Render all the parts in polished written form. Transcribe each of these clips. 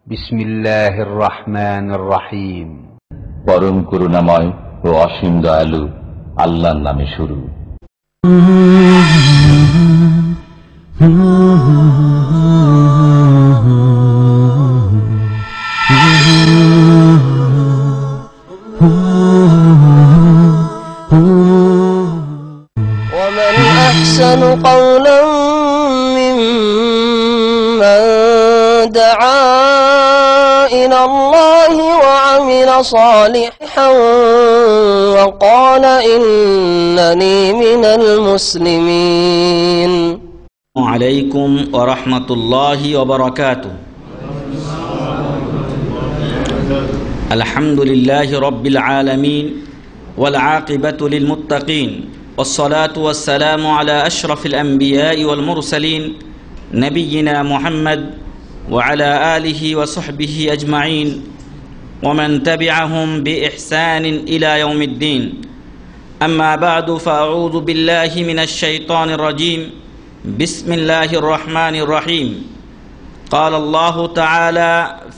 বিসমিল্লাহির রহমানির রহিম। পরম করুণাময় ও অসীম দয়ালু আল্লাহর নামে শুরু। ومن أحسن قولا ممن دعا إلى الله وعمل صالحا وقال إنني من المسلمين. عليكم ورحمة الله وبركاته. الحمد لله رب العالمين والعاقبة للمتقين والصلاة والسلام على أشرف الأنبياء والمرسلين نبينا محمد وعلى آله وصحبه أجمعين ومن تبعهم بإحسان إلى يوم الدين. أما بعد فأعوذ بالله من الشيطان الرجيم. بسم الله الرحمن الرحيم. قال الله تعالى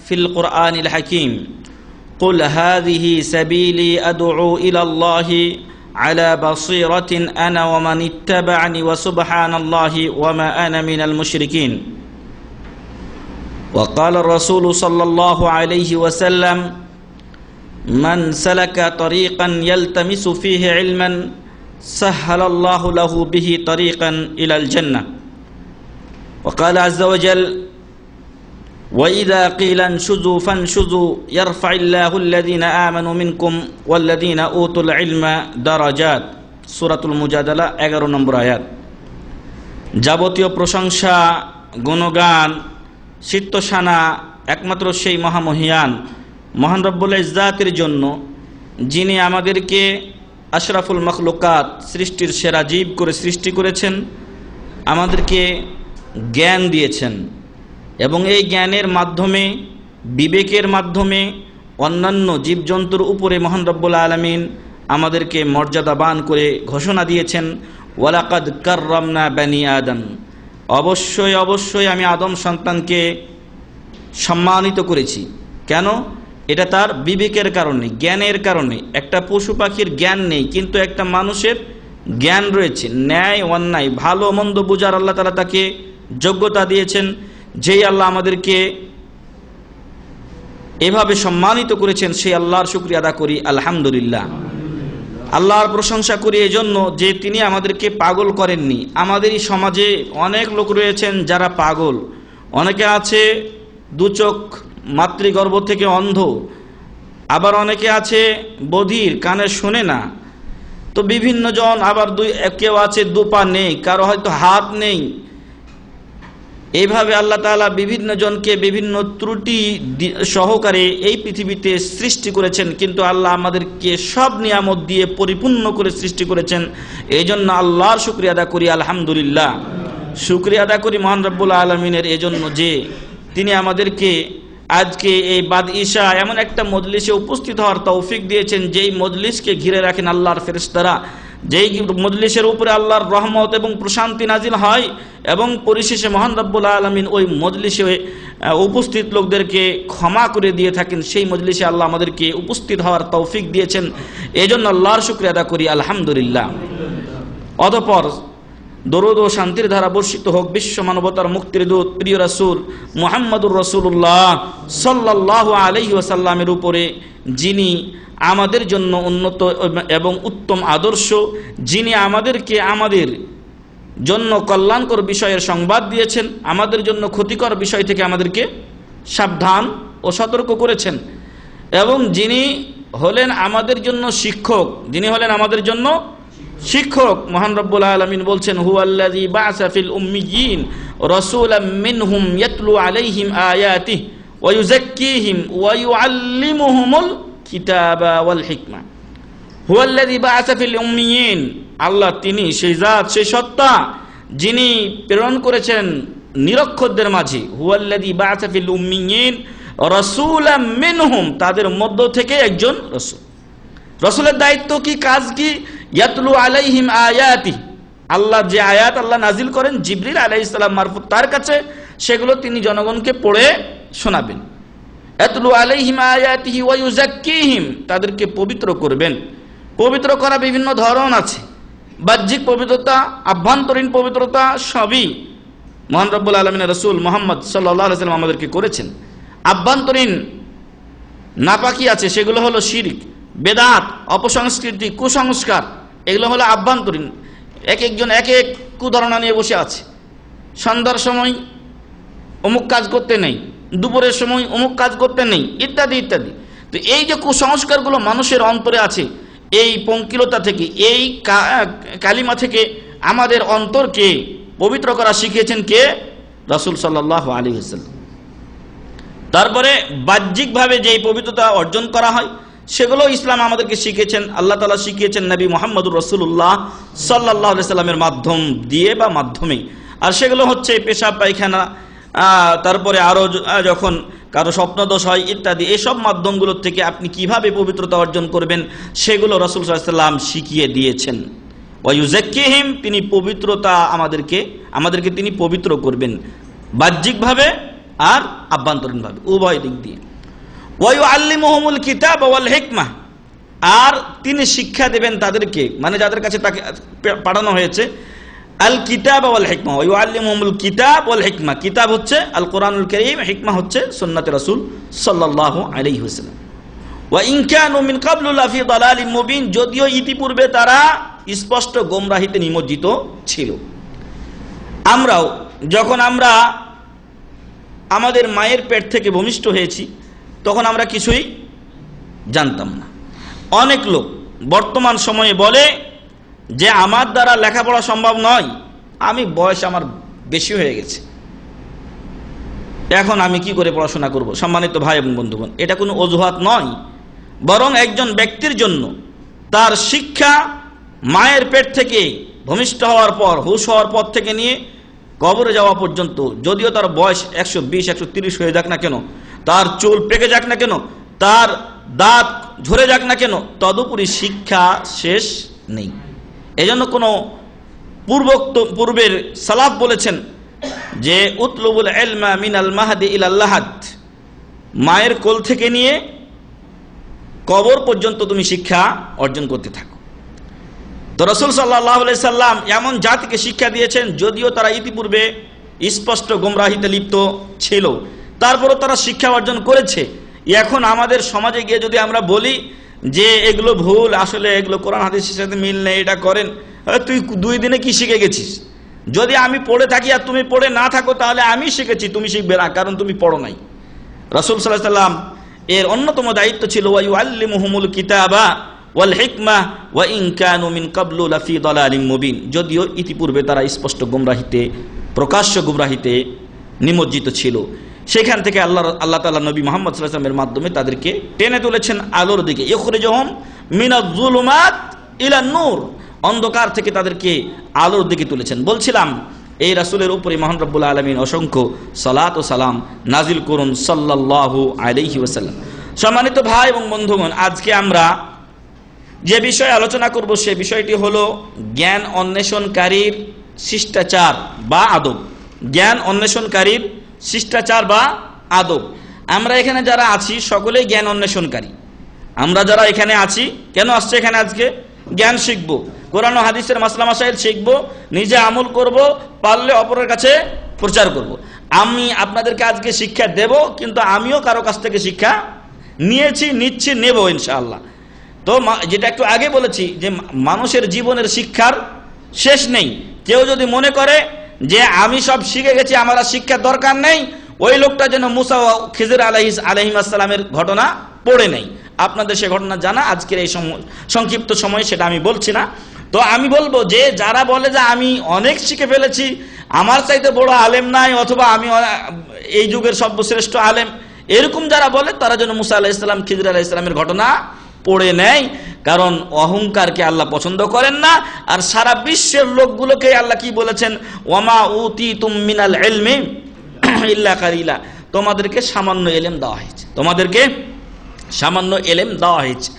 في القرآن الحكيم: قل هذه سبيلي أدعو إلى الله على بصيرة أنا ومن اتبعني وسبحان الله وما أنا من المشركين. وقال الرسول صلى الله عليه وسلم: من سلك طريقا يلتمس فيه علما سهل الله له به طريقا إلى الجنة. وقال عز وجل: وإذا قيل انشزوا فانشزوا يرفع الله الذين آمنوا منكم والذين أوتوا العلم درجات. সূরাতুল মুজাদালা 11 নম্বর আয়াত। যাবতীয় প্রশংসা, গুণগান, সিত্তসানা একমাত্র সেই মহামহিয়ান মহান রব্বুল ইজ্জাতের জন্য, যিনি আমাদেরকে আশরাফুল মখলুকাত, সৃষ্টির সেরা জীব করে সৃষ্টি করেছেন, আমাদেরকে জ্ঞান দিয়েছেন এবং এই জ্ঞানের মাধ্যমে, বিবেকের মাধ্যমে অন্যান্য জীবজন্তুর উপরে মহান রব্বুল আলামিন আমাদেরকে মর্যাদাবান করে ঘোষণা দিয়েছেন, ওয়ালাকাদ কাররামনা বানি আদম, অবশ্যই অবশ্যই আমি আদম সন্তানকে সম্মানিত করেছি। কেন? এটা তার বিবেকের কারণে, জ্ঞানের কারণে। একটা পশু পাখির জ্ঞান নেই, কিন্তু একটা মানুষের জ্ঞান রয়েছে। ন্যায় অন্যায়, ভালো মন্দ বুঝার আল্লাহ তাআলা তাকে যোগ্যতা দিয়েছেন। যেই আল্লাহ আমাদেরকে এভাবে সম্মানিত করেছেন, সেই আল্লাহর শুকরিয়া আদা করি আলহামদুলিল্লাহ। আল্লাহর প্রশংসা করি এজন্য যে তিনি আমাদেরকে পাগল করেননি। আমাদেরই সমাজে অনেক লোক রয়েছেন যারা পাগল। অনেকে আছে দুচোখ, মাতৃগর্ভ থেকে অন্ধ, আবার অনেকে আছে বধির, কানে শোনে না। তো বিভিন্ন জন, আবার কেউ আছে দুপা নেই, কারো হয়তো হাত নেই। এইভাবে আল্লাহ তাআলা বিভিন্ন জনকে বিভিন্ন ত্রুটি সহকারে এই পৃথিবীতে সৃষ্টি করেছেন, কিন্তু আল্লাহ আমাদেরকে সব নিয়ামত দিয়ে পরিপূর্ণ করে সৃষ্টি করেছেন। এই জন্য আল্লাহর শুকরিয়া আদা করি আলহামদুলিল্লাহ। শুকরিয়া আদা করি মহান রব্বুল আলামিনের এজন্য যে তিনি আমাদেরকে আজকে এই বাদ ইশা এমন একটা মজলিসে উপস্থিত হওয়ার তৌফিক দিয়েছেন, যেই মজলিসকে ঘিরে রাখেন আল্লাহর ফেরেশতারা, যেই মজলিসের উপরে আল্লাহর রহমত এবং প্রশান্তি নাজিল হয়, এবং পরিশেষে মহান রব্বুল আলামিন ওই মজলিসে উপস্থিত লোকদেরকে ক্ষমা করে দিয়ে থাকেন। সেই মজলিসে আল্লাহ আমাদেরকে উপস্থিত হওয়ার তৌফিক দিয়েছেন, এজন্য আল্লাহর শুকরিয়া আদা করি আলহামদুলিল্লাহ। অতঃপর দরুদ ও শান্তির ধারা বর্ষিত হোক বিশ্ব মানবতার মুক্তির দূত প্রিয় রাসূল মুহাম্মদুর রাসূলুল্লাহ সাল্লাল্লাহু আলাইহি ওয়াসাল্লামের উপরে, যিনি আমাদের জন্য উন্নত এবং উত্তম আদর্শ, যিনি আমাদেরকে আমাদের জন্য কল্যাণকর বিষয়ের সংবাদ দিয়েছেন, আমাদের জন্য ক্ষতিকর বিষয় থেকে আমাদেরকে সাবধান ও সতর্ক করেছেন, এবং যিনি হলেন আমাদের জন্য শিক্ষক, যিনি হলেন আমাদের জন্য শিক্ষক। মহান রব্বুল আলামিন বলছেন: হুয়াল্লাযী বা'সা ফিল উম্মিয়্যিন রাসূলাম মিনহুম ইয়াতলু আলাইহিম আয়াতিহি ওয়া ইউযাক্কিহিম ওয়া ইউআল্লিমুহুমুল কিতাবা ওয়াল হিকমা। হুয়াল্লাযী বা'সা ফিল উম্মিয়্যিন, আল্লাহ তিনি সেই জাত, সেই সত্তা যিনি প্রেরণ করেছেন নিরক্ষরদের মাঝে। হুয়াল্লাযী বা'সা ফিল উম্মিয়্যিন রাসূলাম মিনহুম, তাদের মধ্য থেকে একজন রাসূল। রাসূলের দায়িত্ব কি, কাজ কি? ইয়াতলু আলাইহিম আয়াতি, আল্লাহ যে আয়াত আল্লাহ নাজিল করেন জিবরিল আলাইহিস সালাম মারফত তার কাছে, সেগুলো তিনি জনগণকে পড়ে শোনাবেন। ইয়াতলু আলাইহিম আয়াতিহি ওয়া ইউযাক্কিহিম, তাদেরকে পবিত্র করবেন। পবিত্র করা বিভিন্ন ধরন আছে, বাহ্যিক পবিত্রতা, আভ্যন্তরীণ পবিত্রতা, সবই মহান রব্বুল আলামিনের রাসূল মুহাম্মদ সাল্লাল্লাহু আলাইহি ওয়াসাল্লাম আমাদেরকে করেছেন। আভ্যন্তরীণ নাপাকি আছে, সেগুলো হলো শিরক, বেদাত, অপসংস্কৃতি, কুসংস্কার, এগুলো হলো আভ্যন্তরীণ। এক একজন এক এক কুধারণা নিয়ে বসে আছে। সন্ধ্যার সময় অমুক কাজ করতে নেই, দুপুরের সময় অমুক কাজ করতে নেই, ইত্যাদি ইত্যাদি। তো এই যে কুসংস্কারগুলো মানুষের অন্তরে আছে, এই পঙ্কিলতা থেকে, এই কালিমা থেকে আমাদের অন্তরকে পবিত্র করা শিখিয়েছেন কে? রাসূল সাল্লাল্লাহু আলাইহি ওয়াসাল্লাম। তারপরে বাহ্যিকভাবে যে পবিত্রতা অর্জন করা হয় সেগুলো ইসলাম আমাদেরকে শিখিয়েছেন, আল্লাহ তাআলা শিখিয়েছেন নবী মুহাম্মদুর রাসূলুল্লাহ সাল্লাল্লাহু আলাইহি সাল্লামের মাধ্যম দিয়ে বা মাধ্যমে। আর সেগুলো হচ্ছে পেশাব পায়খানা, তারপরে আরো যখন কারো স্বপ্নদোষ হয় ইত্যাদি, এইসব মাধ্যমগুলোর থেকে আপনি কিভাবে পবিত্রতা অর্জন করবেন সেগুলো রাসূল সাল্লাল্লাহু আলাইহি ওয়াসাল্লাম শিখিয়ে দিয়েছেন। ওয়া ইউযাক্কিহিম, তিনি পবিত্রতা আমাদেরকে তিনি পবিত্র করবেন, বাহ্যিকভাবে আর আভ্যন্তরীণভাবে, উভয় দিক দিয়ে। ওয়া ইউআল্লিমুহুমুল কিতাব ওয়াল হিকমাহ, আর তিনি শিক্ষা দেবেন তাদেরকে, মানে যাদের কাছে তাকে পাঠানো হয়েছে, আল কিতাব ওয়াল হিকমা। ওয়া ইউআল্লিমুহুমুল কিতাব ওয়াল হিকমা, কিতাব হচ্ছে আল কোরআনুল কারীম, হিকমা হচ্ছে সুন্নাতে রাসূল সাল্লাল্লাহু আলাইহি ওয়াসাল্লাম। ওয়া ইন কানু মিন ক্বাবলু লাফি দালালিন মুবিন, যদিও ইতিপূর্বে তারা স্পষ্ট গোমরাহিতে নিমজ্জিত ছিল। আমরাও যখন আমরা আমাদের মায়ের পেট থেকে ভূমিষ্ঠ হয়েছি তখন আমরা কিছুই জানতাম না। অনেক লোক বর্তমান সময়ে বলে যে আমার দ্বারা লেখাপড়া সম্ভব নয়, আমি বয়স আমার বেশি হয়ে গেছে, এখন আমি কি করে পড়াশোনা করব। সম্মানিত ভাই এবং বন্ধুগণ, এটা কোনো অজুহাত নয়, বরং একজন ব্যক্তির জন্য তার শিক্ষা মায়ের পেট থেকে ভূমিষ্ঠ হওয়ার পর, হুঁশ হওয়ার পর থেকে নিয়ে কবরে যাওয়া পর্যন্ত, যদিও তার বয়স 120 130 হয়ে যাক না কেন, তার চুল পেকে যাক না কেন, তার দাঁত ঝরে যাক না কেন, তদুপরি শিক্ষা শেষ নেই। এজন্য কোনো পূর্বের সালাফ বলেছেন যে উতলুবুল ইলমা মিনাল মাহদি ইলাল লাহাদ, মায়ের কোল থেকে নিয়ে কবর পর্যন্ত তুমি শিক্ষা অর্জন করতে থাকো। তো রাসূল সাল্লাল্লাহু আলাইহি সাল্লাম এমন জাতিকে শিক্ষা দিয়েছেন, যদিও তারা ইতিপূর্বে স্পষ্ট গোমরাহিতে লিপ্ত ছিল, তারপরও তারা শিক্ষা অর্জন করেছে। এখন আমাদের সমাজে গিয়ে যদি আমরা বলি যে এগুলো ভুল, আসলে এগুলো কোরআন হাদিসের সাথে মিল নেই, এটা করেন, তুই 2 দিনে কি শিখে গেছিস? যদি আমি পড়ে থাকি আর তুমি পড়ে না থাকো তাহলে আমি শিখেছি, তুমি শিখবে না, কারণ তুমি পড়ো নাই। রাসূল সাল্লাল্লাহু আলাইহি সাল্লাম এর অন্যতম দায়িত্ব ছিল ওয়া ইউআল্লিমুহুমুল কিতাবা ওয়াল হিকমাহ ওয়া ইন কানু মিন ক্বাবলু লাফি দালালিম মুবিন, যদিও ইতিপূর্বে তারা স্পষ্ট গোমরাহিতে, প্রকাশ্য গোমরাহিতে নিমজ্জিত ছিল। সেখান থেকে আল্লাহ তাআলা নবী মুহাম্মদ সাল্লাল্লাহু আলাইহি ওয়াসাল্লামের মাধ্যমে তাদেরকে টেনে তুলেছেন আলোর দিকে। ইখরিজুহুম মিনাজ যুলুমাত ইলান নূর, অন্ধকার থেকে তাদেরকে আলোর দিকে তুলেছেন। বলছিলাম এই রাসূলের উপরে মহান রব্বুল আলামিন অসংখ্য সালাত ও সালাম নাজিল করুন সাল্লাল্লাহু আলাইহি ওয়াসাল্লাম। সম্মানিত ভাই এবং বন্ধুগণ, আজকে আমরা যে বিষয়ে আলোচনা করব সে বিষয়টি হলো জ্ঞান অন্বেষণকারীর শিষ্টাচার বা আদব। জ্ঞান অন্বেষণকারীর শিষ্টাচার বা আদব। আমরা এখানে যারা আছি সকলেই জ্ঞান অন্বেষণকারী। আমরা যারা এখানে আছি, কেন আসছে এখানে? আজকে জ্ঞান শিখবো, কোরআন ও হাদিসের মাসলা মাসাইল শিখবো, নিজে আমল করব, পারলে অপরের কাছে প্রচার করব। আমি আপনাদেরকে আজকে শিক্ষা দেব, কিন্তু আমিও কারো কাছ থেকে শিক্ষা নিয়েছি, নিচ্ছি, নেব ইনশাআল্লাহ। তো যেটা একটু আগে বলেছি যে মানুষের জীবনের শিক্ষার শেষ নেই। কেউ যদি মনে করে যে আমি সব শিখে গেছি, আমার আর শিক্ষার দরকার নেই, ওই লোকটা যেন মুসা ও খিজির আলাইহিসসালামের ঘটনা পড়ে নেই। আপনাদের সে ঘটনা জানা, আজকের এই সংক্ষিপ্ত সময় সেটা আমি বলছি না। তো আমি বলবো যে যারা বলে যে আমি অনেক শিখে ফেলেছি, আমার চাইতে বড় আলেম নাই, অথবা আমি এই যুগের সর্বশ্রেষ্ঠ আলেম, এরকম যারা বলে তারা যেন মুসা আলাইহিস সালাম, খিজির আলাইহিস সালামের ঘটনা পড়ে নেয়। কারণ অহংকারকে আল্লাহ পছন্দ করেন না। আর সারা বিশ্বের লোকগুলোকে আল্লাহ কি বলেছেন? ওয়ামা উতিতুম মিনাল ইলমি ইল্লা কালিলা, তোমাদেরকে সামান্য ইলম দেওয়া হয়েছে, তোমাদেরকে সামান্য ইলম দেওয়া হয়েছে।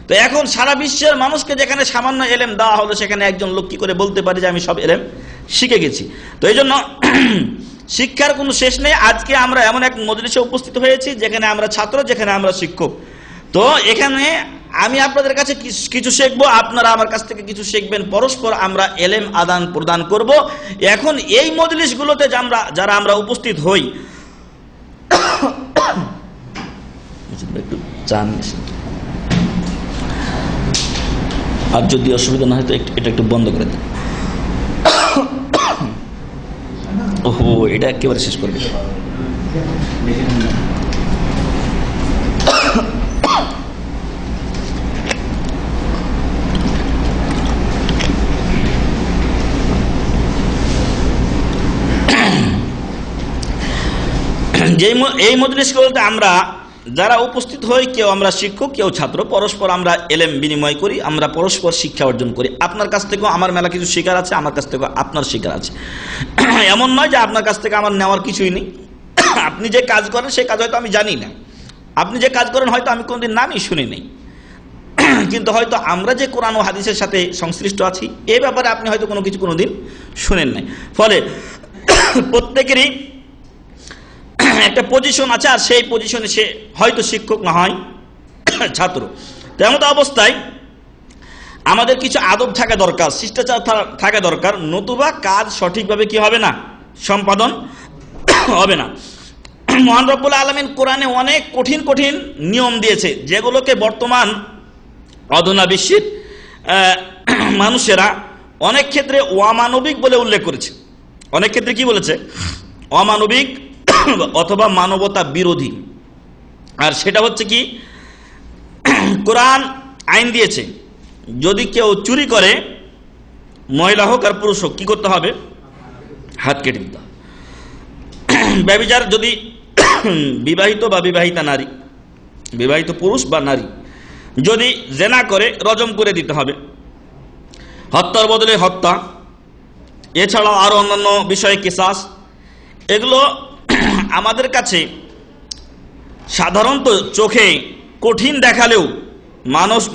তো এখন সারা বিশ্বের মানুষকে যেখানে সামান্য ইলম দেওয়া হলো, সেখানে একজন লোক কি করে বলতে পারে যে আমি সব ইলম শিখে গেছি? তো এই জন্য শিক্ষার কোনো শেষ নেই। আজকে আমরা এমন এক মজলিসে উপস্থিত হয়েছি যেখানে আমরা ছাত্র, যেখানে আমরা শিক্ষক। তো এখানে আমি আপনাদের কাছে কিছু শিখবো, আপনারা আমার কাছ থেকে কিছু শিখবেন, পরস্পর আমরা এলেম আদান প্রদান করব। এখন এই মজলিসগুলোতে যারা আমরা উপস্থিত হই, একটু চান, আর যদি অসুবিধা না হয় তো এটা একটু বন্ধ করে দেন। ওহো, এটা একেবারে শেষ করবে। এই মজলিসগুলোতে আমরা যারা উপস্থিত হই, কেউ আমরা শিক্ষক, কেউ ছাত্র, পরস্পর আমরা এলেম বিনিময় করি, আমরা পরস্পর শিক্ষা অর্জন করি। আপনার কাছ থেকেও আমার মেলা কিছু শিকার আছে, আমার কাছ থেকেও আপনার শিকার আছে। এমন নয় যে আপনার কাছ থেকে আমার নেওয়ার কিছুই নেই। আপনি যে কাজ করেন সেই কাজ হয়তো আমি জানি না, আপনি যে কাজ করেন হয়তো আমি কোনোদিন নামই শুনি নেই, কিন্তু হয়তো আমরা যে কোরআন ও হাদিসের সাথে সংশ্লিষ্ট আছি এই ব্যাপারে আপনি হয়তো কোনো কিছু কোনোদিন শুনেন নাই। ফলে প্রত্যেকেরই একটা পজিশন আছে, আর সেই পজিশনে সে হয়তো শিক্ষক না হয় ছাত্র। তেমন অবস্থায় আমাদের কিছু আদব থাকা দরকার, শিষ্টাচার থাকা দরকার, নতুবা কাজ সঠিকভাবে কি হবে না, সম্পাদন হবে না। মহান রব্বুল আলামিন কোরআনে অনেক কঠিন কঠিন নিয়ম দিয়েছে, যেগুলোকে বর্তমান অধুনা বিশ্বের মানুষেরা অনেক ক্ষেত্রে অমানবিক বলে উল্লেখ করেছে। অনেক ক্ষেত্রে কি বলেছে? অমানবিক অথবা মানবতা বিরোধী। আর সেটা হচ্ছে কি, কোরআন আইন দিয়েছে যদি কেউ চুরি করে, মহিলা হোক আর পুরুষ হোক, কি করতে হবে? হাত কেটে দিতে হবে। ব্যভিচার যদি বিবাহিত বা বিবাহিতা নারী, বিবাহিত পুরুষ বা নারী যদি জেনা করে, রজম করে দিতে হবে, হত্যার বদলে হত্যা। এছাড়াও আরো অন্যান্য বিষয়ে কিসাস। এগুলো আমাদের কাছে সাধারণত চোখে কঠিন দেখালেও,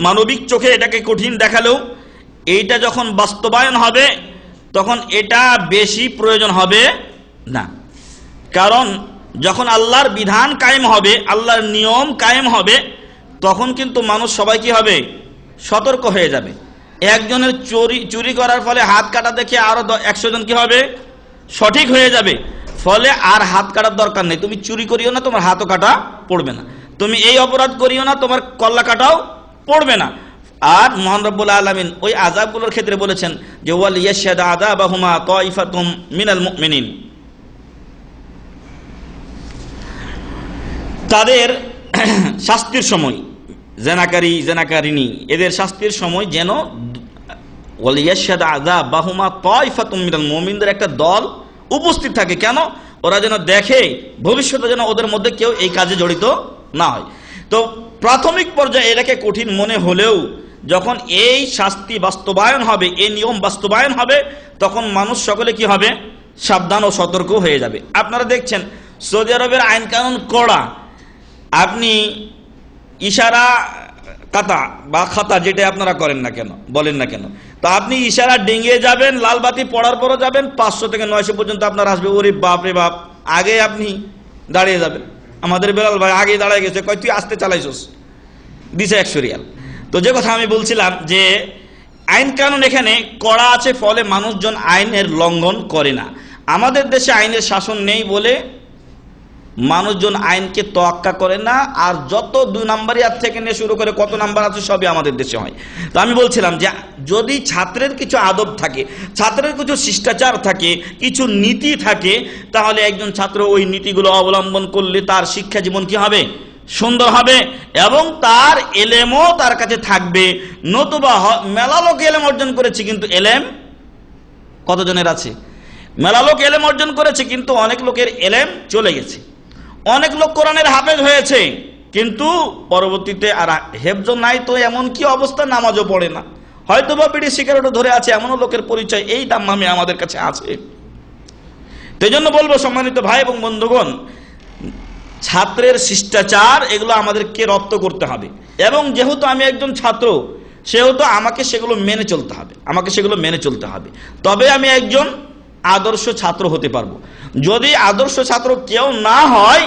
মানবিক চোখে এটাকে কঠিন দেখালেও, এইটা যখন বাস্তবায়ন হবে তখন এটা বেশি প্রয়োজন হবে না। কারণ যখন আল্লাহর বিধান কায়েম হবে, আল্লাহর নিয়ম কায়েম হবে, তখন কিন্তু মানুষ সবাই কি হবে? সতর্ক হয়ে যাবে। একজনের চুরি করার ফলে হাত কাটা দেখে আরো 100 জন কি হবে? সঠিক হয়ে যাবে। ফলে আর হাত কাটার দরকার নেই। তুমি চুরি করিও না, তোমার হাতও কাটা পড়বে না। তুমি এই অপরাধ করিও না, তোমার কল্লা কাটাও পড়বে না। আর মহান রব্বুল আলামিন ওই আযাবগুলোর ক্ষেত্রে বলেছেন যে ওয়াল ইয়াশহাদু আযাবাহুমা তাইফাতুম মিনাল মুমিনিন, তাদের শাস্তির সময়, জেনাকারী জেনাকারিনী এদের শাস্তির সময় যেন ওয়াল ইয়াশহাদু আযাবাহুমা তাইফাতুম মিনাল মুমিনদের একটা দল উপস্থিত থাকে। কেন? ওরা যেন দেখে ভবিষ্যতে যেন ওদের মধ্যে কেউ এই কাজে জড়িত না হয়। তো প্রাথমিক পর্যায়ে এটাকে কঠিন মনে হলেও যখন এই শাস্তি বাস্তবায়ন হবে, এই নিয়ম বাস্তবায়ন হবে, তখন মানুষ সকলে কি হবে? সাবধান ও সতর্ক হয়ে যাবে। আপনারা দেখছেন সৌদি আরবের আইন কানুন কড়া। আপনি ইশারা কাতা বা খাতা যেটা আপনারা করেন না কেন, বলেন না কেন, তো আপনি ইশারা ডিঙিয়ে যাবেন, লাল বাতি পড়ার পরও যাবেন, 500 থেকে 900 পর্যন্ত আপনার আসবে। ওরে বাপ রে বাপ, আগে আপনি দাঁড়িয়ে যাবেন। আমাদের বেলাল ভাই আগে দাঁড়িয়ে গেছে, কয় তুই আসতে চালাইছস, দিছে 100 রিয়াল। তো যে কথা আমি বলছিলাম যে আইন কানুন এখানে কড়া আছে, ফলে মানুষজন আইনের লঙ্ঘন করে না। আমাদের দেশে আইনের শাসন নেই বলে মানুষজন আইনকে তোয়াক্কা করে না। আর যত 2 নাম্বারিয়ার থেকে নিয়ে শুরু করে কত নাম্বার আছে সবই আমাদের দেশে হয়। তো আমি বলছিলাম যে যদি ছাত্রের কিছু আদব থাকে, ছাত্রের কিছু শিষ্টাচার থাকে, কিছু নীতি থাকে, তাহলে একজন ছাত্র ওই নীতিগুলো অবলম্বন করলে তার শিক্ষা জীবন কি হবে? সুন্দর হবে, এবং তার এলেমও তার কাছে থাকবে। নতুবা মেলা লোক এলেম অর্জন করেছে, কিন্তু এলেম কতজনের আছে? মেলা লোক এলেম অর্জন করেছে, কিন্তু অনেক লোকের এলেম চলে গেছে। অনেক লোক কোরআনের হাফেজ হয়েছে, কিন্তু পরবর্তীতে আর হেফজ নাই, তো এমন কি অবস্থা, নামাজও পড়ে না, হয়তো বা বিড়ি সিগারেটও ধরে আছে। এমনও লোকের পরিচয় এই দাম্মামে আমাদের কাছে আছে। তো এই জন্য বলবো সম্মানিত ভাই এবং বন্ধুগণ, ছাত্রের শিষ্টাচার এগুলো আমাদেরকে রপ্ত করতে হবে। এবং যেহেতু আমি একজন ছাত্র, সেহেতু আমাকে সেগুলো মেনে চলতে হবে, আমাকে সেগুলো মেনে চলতে হবে। তবে আমি একজন আদর্শ ছাত্র হতে পারবো। যদি আদর্শ ছাত্র কেউ না হয়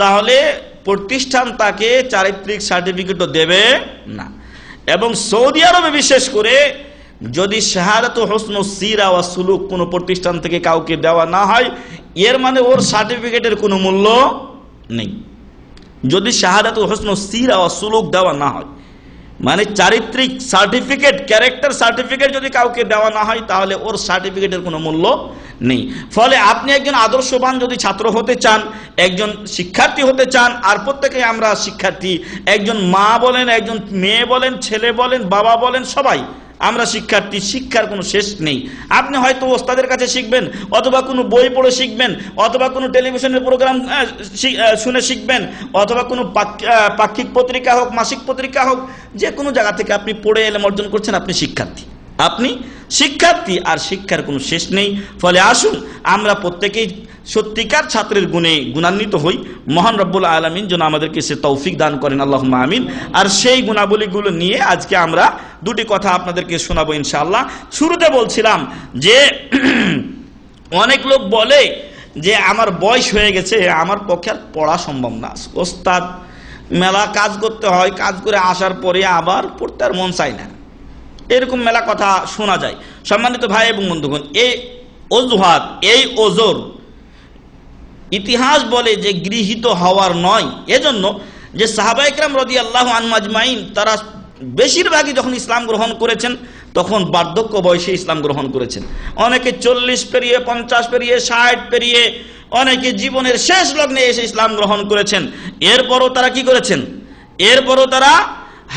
তাহলে প্রতিষ্ঠান তাকে চারিত্রিক সার্টিফিকেটও দেবে না। এবং সৌদি আরবে বিশেষ করে যদি শাহাদাতু হুসনুস সিরা ওয়া সুলুক কোনো প্রতিষ্ঠান থেকে কাউকে দেওয়া না হয়, এর মানে ওর সার্টিফিকেটের কোনো মূল্য নেই। যদি শাহাদাতু হুসনুস সিরা ওয়া সুলুক দেওয়া না হয়, মানে চারিত্রিক সার্টিফিকেট, ক্যারেক্টার সার্টিফিকেট যদি কাউকে দেওয়া না হয় তাহলে ওর সার্টিফিকেটের কোনো মূল্য নেই। ফলে আপনি একজন আদর্শবান যদি ছাত্র হতে চান, একজন শিক্ষার্থী হতে চান, আর প্রত্যেকে আমরা শিক্ষার্থী, একজন মা বলেন, একজন মেয়ে বলেন, ছেলে বলেন, বাবা বলেন, সবাই আমরা শিক্ষার্থী। শিক্ষার কোনো শেষ নেই। আপনি হয়তো ওস্তাদের কাছে শিখবেন, অথবা কোনো বই পড়ে শিখবেন, অথবা কোনো টেলিভিশনের প্রোগ্রাম শুনে শিখবেন, অথবা কোনো পাক্ষিক পত্রিকা হোক, মাসিক পত্রিকা হোক, যে কোনো জায়গা থেকে আপনি পড়ে এলেম অর্জন করছেন, আপনি শিক্ষার্থী। আপনি শিক্ষার্থী, আর শিক্ষার কোনো শেষ নেই। ফলে আসুন আমরা প্রত্যেকেই সত্যিকার ছাত্রের গুণে গুণান্বিত হই। মহান রব্বুল আলামিন যেন আমাদেরকে সে তৌফিক দান করেন, আল্লাহুম্মা আমিন। আর সেই গুণাবলীগুলো নিয়ে আজকে আমরা দুটি কথা আপনাদেরকে শোনাবো ইনশাআল্লাহ। শুরুতে বলছিলাম যে অনেক লোক বলে যে আমার বয়স হয়ে গেছে, আমার পক্ষে আর পড়া সম্ভব না, ওস্তাদ মেলা কাজ করতে হয়, কাজ করে আসার পরে আবার পড়তে আর মন চায় না, এরকম মেলা কথা শোনা যায়। সম্মানিত ভাই এবং বন্ধুগণ, এই অজুহাত, এই ওজোর ইতিহাস বলে যে গৃহীত হওয়ার নয়। এজন্য যে সাহাবায়ে কেরাম রাদিয়াল্লাহু আনহুম আজমাইন তারা বেশিরভাগই যখন ইসলাম গ্রহণ করেছেন তখন বার্ধক্য বয়সে ইসলাম গ্রহণ করেছেন। অনেকে 40 পেরিয়ে, 50 পেরিয়ে, 60 পেরিয়ে, অনেকে জীবনের শেষ লগ্নে এসে ইসলাম গ্রহণ করেছেন। এরপরও তারা কি করেছেন? এরপরও তারা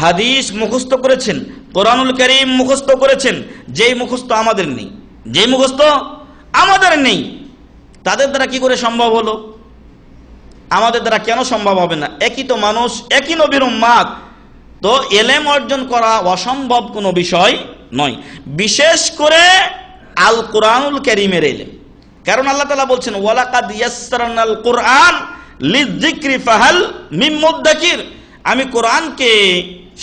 হাদিস মুখস্থ করেছেন, কোরআনুল কারীম মুখস্থ করেছেন, যেই মুখস্থ আমাদের নেই, যেই মুখস্থ আমাদের নেই। তাদের দ্বারা কি করে সম্ভব হলো? আমাদের দ্বারা কেন সম্ভব হবে না? একই তো মানুষ, একই নবীর উম্মাত, তো এলেম অর্জন করা অসম্ভব কোনো বিষয় নয়, বিশেষ করে আল কোরআনুল কারীমের এলেম। কারণ আল্লাহ তাআলা বলছেন ওয়ালাকাদ ইয়াসসারনাল কোরআন লিযিকরি ফাহাল মিন মুদ্দাকির, আমি কোরআনকে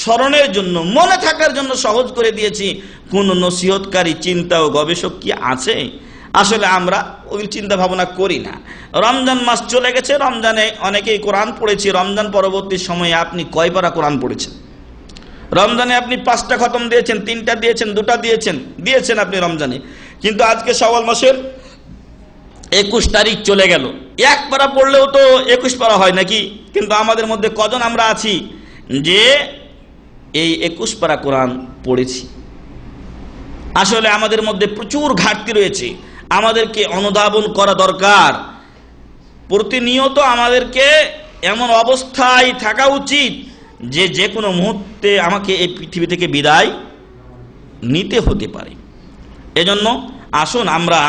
স্মরণের জন্য, মনে থাকার জন্য সহজ করে দিয়েছি, কোন নসিহতকারী, চিন্তা ও গবেষক কি আছে? আসলে আমরা ওই চিন্তা ভাবনা করি না। রমজান মাস চলে গেছে, রমজানে অনেকেই কোরআন পড়েছি। রমজান পরবর্তী সময়ে আপনি কয় পারা কোরআন পড়েছেন? রমজানে আপনি 5টা খতম দিয়েছেন, 3টা দিয়েছেন, 2টা দিয়েছেন আপনি রমজানে। কিন্তু আজকে শাওয়াল মাসের 21 তারিখ চলে গেল, এক পারা পড়লেও তো 21 পারা হয় নাকি? কিন্তু আমাদের মধ্যে কজন আমরা আছি যে এই 21 পারা কোরআন পড়েছি? আসলে আমাদের মধ্যে প্রচুর ঘাটতি রয়েছে, আমাদেরকে অনুধাবন করা দরকার। প্রতিনিয়ত আমাদেরকে এমন অবস্থায় থাকা উচিত যে যে কোনো মুহূর্তে আমাকে এই পৃথিবী থেকে বিদায় নিতে হতে পারে। এজন্য আসুন আমরা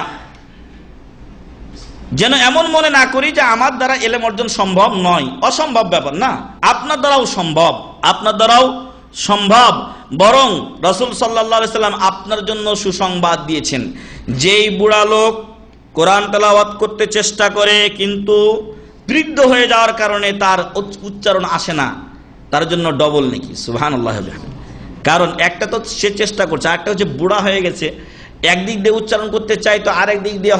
যেন এমন মনে না করি যে আমার দ্বারা এলেম অর্জন সম্ভব নয়, অসম্ভব ব্যাপার না। আপনার দ্বারাও সম্ভব, আপনার দ্বারাও সম্ভব। বরং রাসূল সাল্লাল্লাহু আলাইহি সাল্লাম আপনার জন্য সুসংবাদ দিয়েছেন, যেই বুড়া লোক কোরআন তেলাওয়াত করতে চেষ্টা করে কিন্তু বৃদ্ধ হয়ে যাওয়ার কারণে তার উচ্চারণ আসে না, তার জন্য ডবল নেকি। সুবহানাল্লাহ। কারণ একটা তো সে চেষ্টা করছে, আরেকটা হচ্ছে বুড়া হয়ে গেছে, একদিক দিয়ে উচ্চারণ করতে চাই তো আরেক দিক দিয়ে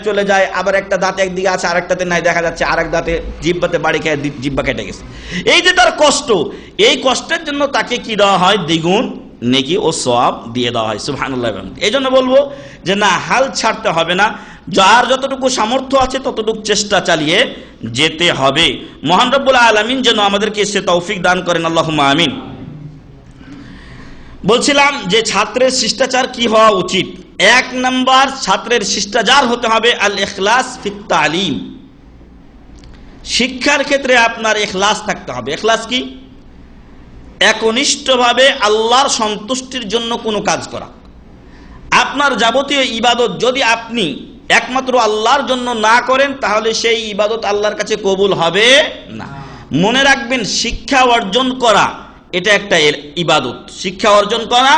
চলে যায়, আবার একটা দাঁত একদিকে আছে আরেকটাতে নাই, দেখা যাচ্ছে আরেক দাঁতে জিহ্বাতে বাড়ি খেয়ে জিহ্বা কেটে গেছে। এই যে তার কষ্ট, এই কষ্টের জন্য তাকে কি দেওয়া হয়? দ্বিগুণ নেকি ও সওয়াব দিয়ে দেওয়া হয়। সুবহানাল্লাহ। এই জন্য বলবো যে না, হাল ছাড়তে হবে না, যার যতটুকু সামর্থ্য আছে ততটুকু চেষ্টা চালিয়ে যেতে হবে। মহান রব্বুল আলামিন যেন আমাদেরকে সে তৌফিক দান করেন, আল্লাহুম্মা আমিন। বলছিলাম যে ছাত্রের শিষ্টাচার কি হওয়া উচিত। 1 নাম্বার, ছাত্রের শিষ্টাচার হতে হবে আল ইখলাস ফিত তালিম। শিক্ষার ক্ষেত্রে আপনার ইখলাস থাকতে হবে। ইখলাস কি? একনিষ্ঠভাবে আল্লাহর সন্তুষ্টির জন্য কোনো কাজ করা। আপনার যাবতীয় ইবাদত যদি আপনি একমাত্র আল্লাহর জন্য না করেন তাহলে সেই ইবাদত আল্লাহর কাছে কবুল হবে না। মনে রাখবেন, শিক্ষা অর্জন করা এটা একটা ইবাদত। শিক্ষা অর্জন করা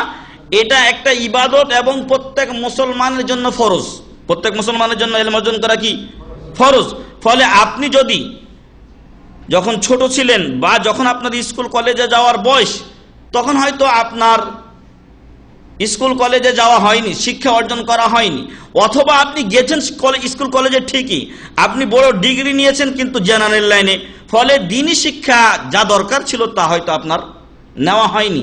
এটা একটা ইবাদত এবং প্রত্যেক মুসলমানের জন্য ফরজ। প্রত্যেক মুসলমানের জন্য ইলম অর্জন করা কি? ফরজ। ফলে আপনি যদি যখন ছোট ছিলেন বা যখন আপনার স্কুল কলেজে যাওয়ার বয়স, তখন হয়তো আপনার স্কুল কলেজে যাওয়া হয়নি, শিক্ষা অর্জন করা হয়নি, অথবা আপনি গেছেন স্কুল কলেজে ঠিকই, আপনি বড় ডিগ্রি নিয়েছেন কিন্তু জেনারেল লাইনে, ফলে দ্বীনি শিক্ষা যা দরকার ছিল তা হয়তো আপনার নেওয়া হয়নি।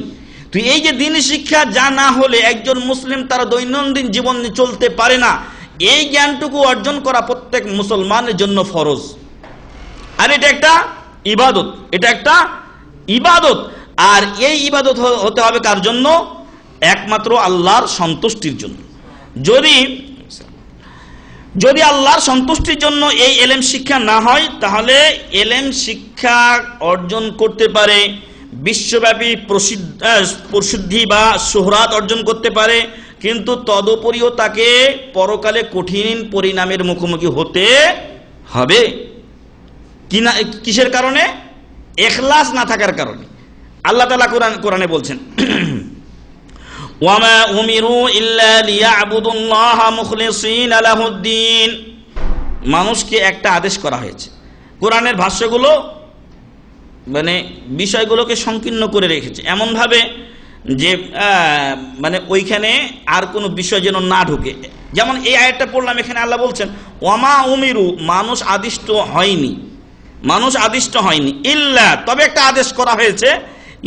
তো এই যে দ্বীনি শিক্ষা যা না হলে একজন মুসলিম তার দৈনন্দিন জীবন চলতে পারে না, এই জ্ঞানটুকু অর্জন করা প্রত্যেক মুসলমানের জন্য ফরজ। আর এটা একটা ইবাদত, এটা একটা ইবাদত। আর এই ইবাদত হতে হবে কার জন্য? একমাত্র আল্লাহর সন্তুষ্টির জন্য। যদি আল্লাহর সন্তুষ্টির জন্য এই এলেম শিক্ষা না হয়, তাহলে এলেম শিক্ষা অর্জন করতে পারে, বিশ্বব্যাপী প্রসিদ্ধি বা শোহরাত অর্জন করতে পারে, কিন্তু তদুপরিও তাকে পরকালে কঠিন পরিণামের মুখোমুখি হতে হবে। কিসের কারণে? ইখলাস না থাকার কারণে। আল্লাহ তাআলা কোরআনে বলছেন, ওয়ামা উমিরু ইল্লা লিয়াবুদুল্লাহা মুখলিসিনা লাহুদ্দিন। মানুষকে একটা আদেশ করা হয়েছে। কোরআনের ভাষ্যগুলো মানে বিষয়গুলোকে সংকীর্ণ করে রেখেছে এমন ভাবে যে মানে ওইখানে আর কোনো বিষয় যেন না ঢুকে। যেমন এই আয়াতটা পড়লাম, এখানে আল্লাহ বলছেন ওয়ামা উমিরু, মানুষ আদিষ্ট হয়নি, মানুষ আদিষ্ট হয়নি, ইল্লা, তবে একটা আদেশ করা হয়েছে,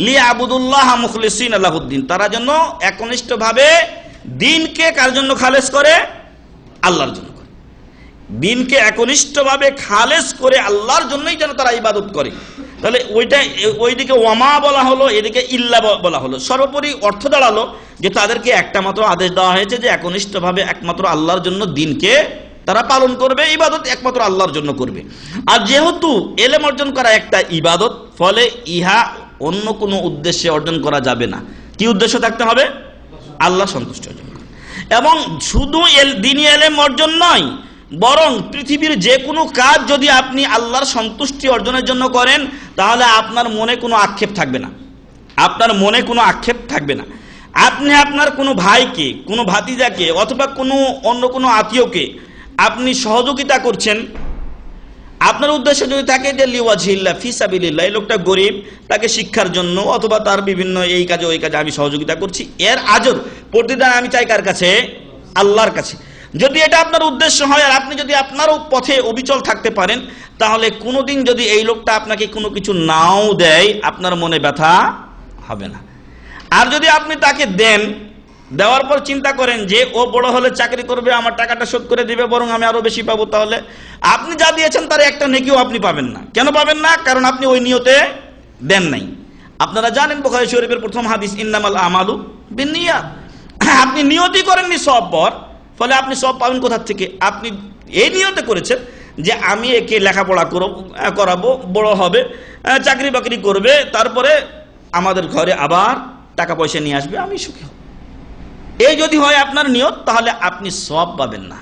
লিয়াবুদুল্লাহ মুখলিসিনা লাহুদ্দিন, তারা যেন একনিষ্ঠভাবে দ্বীনকে কার জন্য খালেস করে? আল্লাহর জন্য করে। দ্বীনকে একনিষ্ঠভাবে খালেস করে আল্লাহর জন্যই যেন তারা ইবাদত করে। তাহলে ওইদিকে ওয়ামা বলা হলো, এদিকে ইল্লা বলা হলো। সর্বোপরি অর্থ দাঁড়ালো যে তাদেরকে একটা মাত্র আদেশ দেওয়া হয়েছে যে একনিষ্ঠভাবে একমাত্র আল্লাহর জন্য দ্বীনকে তারা পালন করবে, ইবাদত একমাত্র আল্লাহর জন্য করবে। আর যেহেতু এলেম অর্জন করা একটা ইবাদত, ফলে ইহা অন্য কোনো উদ্দেশ্যে অর্জন করা যাবে না। কি উদ্দেশ্য থাকতে হবে? আল্লাহ সন্তুষ্টি অর্জন করা। এবং শুধু দ্বীনি এলেম অর্জন নয়, বরং পৃথিবীর যে কোনো কাজ যদি আপনি আল্লাহর সন্তুষ্টি অর্জনের জন্য করেন, তাহলে আপনার মনে কোনো আক্ষেপ থাকবে না, আপনার মনে কোনো আক্ষেপ থাকবে না। আপনি আপনার কোনো ভাইকে, কোনো ভাতিজাকে, অথবা অন্য কোনো আত্মীয়কে আপনি সহযোগিতা করছেন, আপনার উদ্দেশ্য যদি থাকে যে লিওয়াজহিল্লাহ ফি সাবিলিল্লাহ, এই লোকটা গরিব, তাকে শিক্ষার জন্য অথবা তার বিভিন্ন এই কাজে ওই কাজে আমি সহযোগিতা করছি, এর আজর প্রতিদান আমি চাই কার কাছে? আল্লাহর কাছে। যদি এটা আপনার উদ্দেশ্য হয় আর আপনি যদি আপনারও পথে অবিচল থাকতে পারেন, তাহলে কোনোদিন যদি এই লোকটা আপনাকে কোনো কিছু নাও দেয়, আপনার মনে ব্যথা হবে না। আর যদি আপনি তাকে দেন, দেওয়ার পর চিন্তা করেন যে ও বড় হলে চাকরি করবে, আমার টাকাটা শোধ করে দিবে, বরং আমি আরো বেশি পাবো, তাহলে আপনি যা দিয়েছেন তার একটা নেকিও আপনি পাবেন না। কেন পাবেন না? কারণ আপনি ওই নিয়তে দেন নাই। আপনারা জানেন বুখারী শরীফের প্রথম হাদিস, ইন্নামাল আমালু বিন্নিয়াত। আপনি নিয়তই করেননি সওয়াব পাওয়ার, ফলে আপনি সওয়াব পাবেন কোথা থেকে? আপনি এই নিয়তে করেছেন যে আমি একে লেখাপড়া করাবো, বড় হবে, চাকরি বাকরি করবে, তারপরে আমাদের ঘরে আবার টাকা পয়সা নিয়ে আসবে, আমি সুখী হব। এই যদি হয় আপনার নিয়ত, তাহলে আপনি সওয়াব পাবেন না।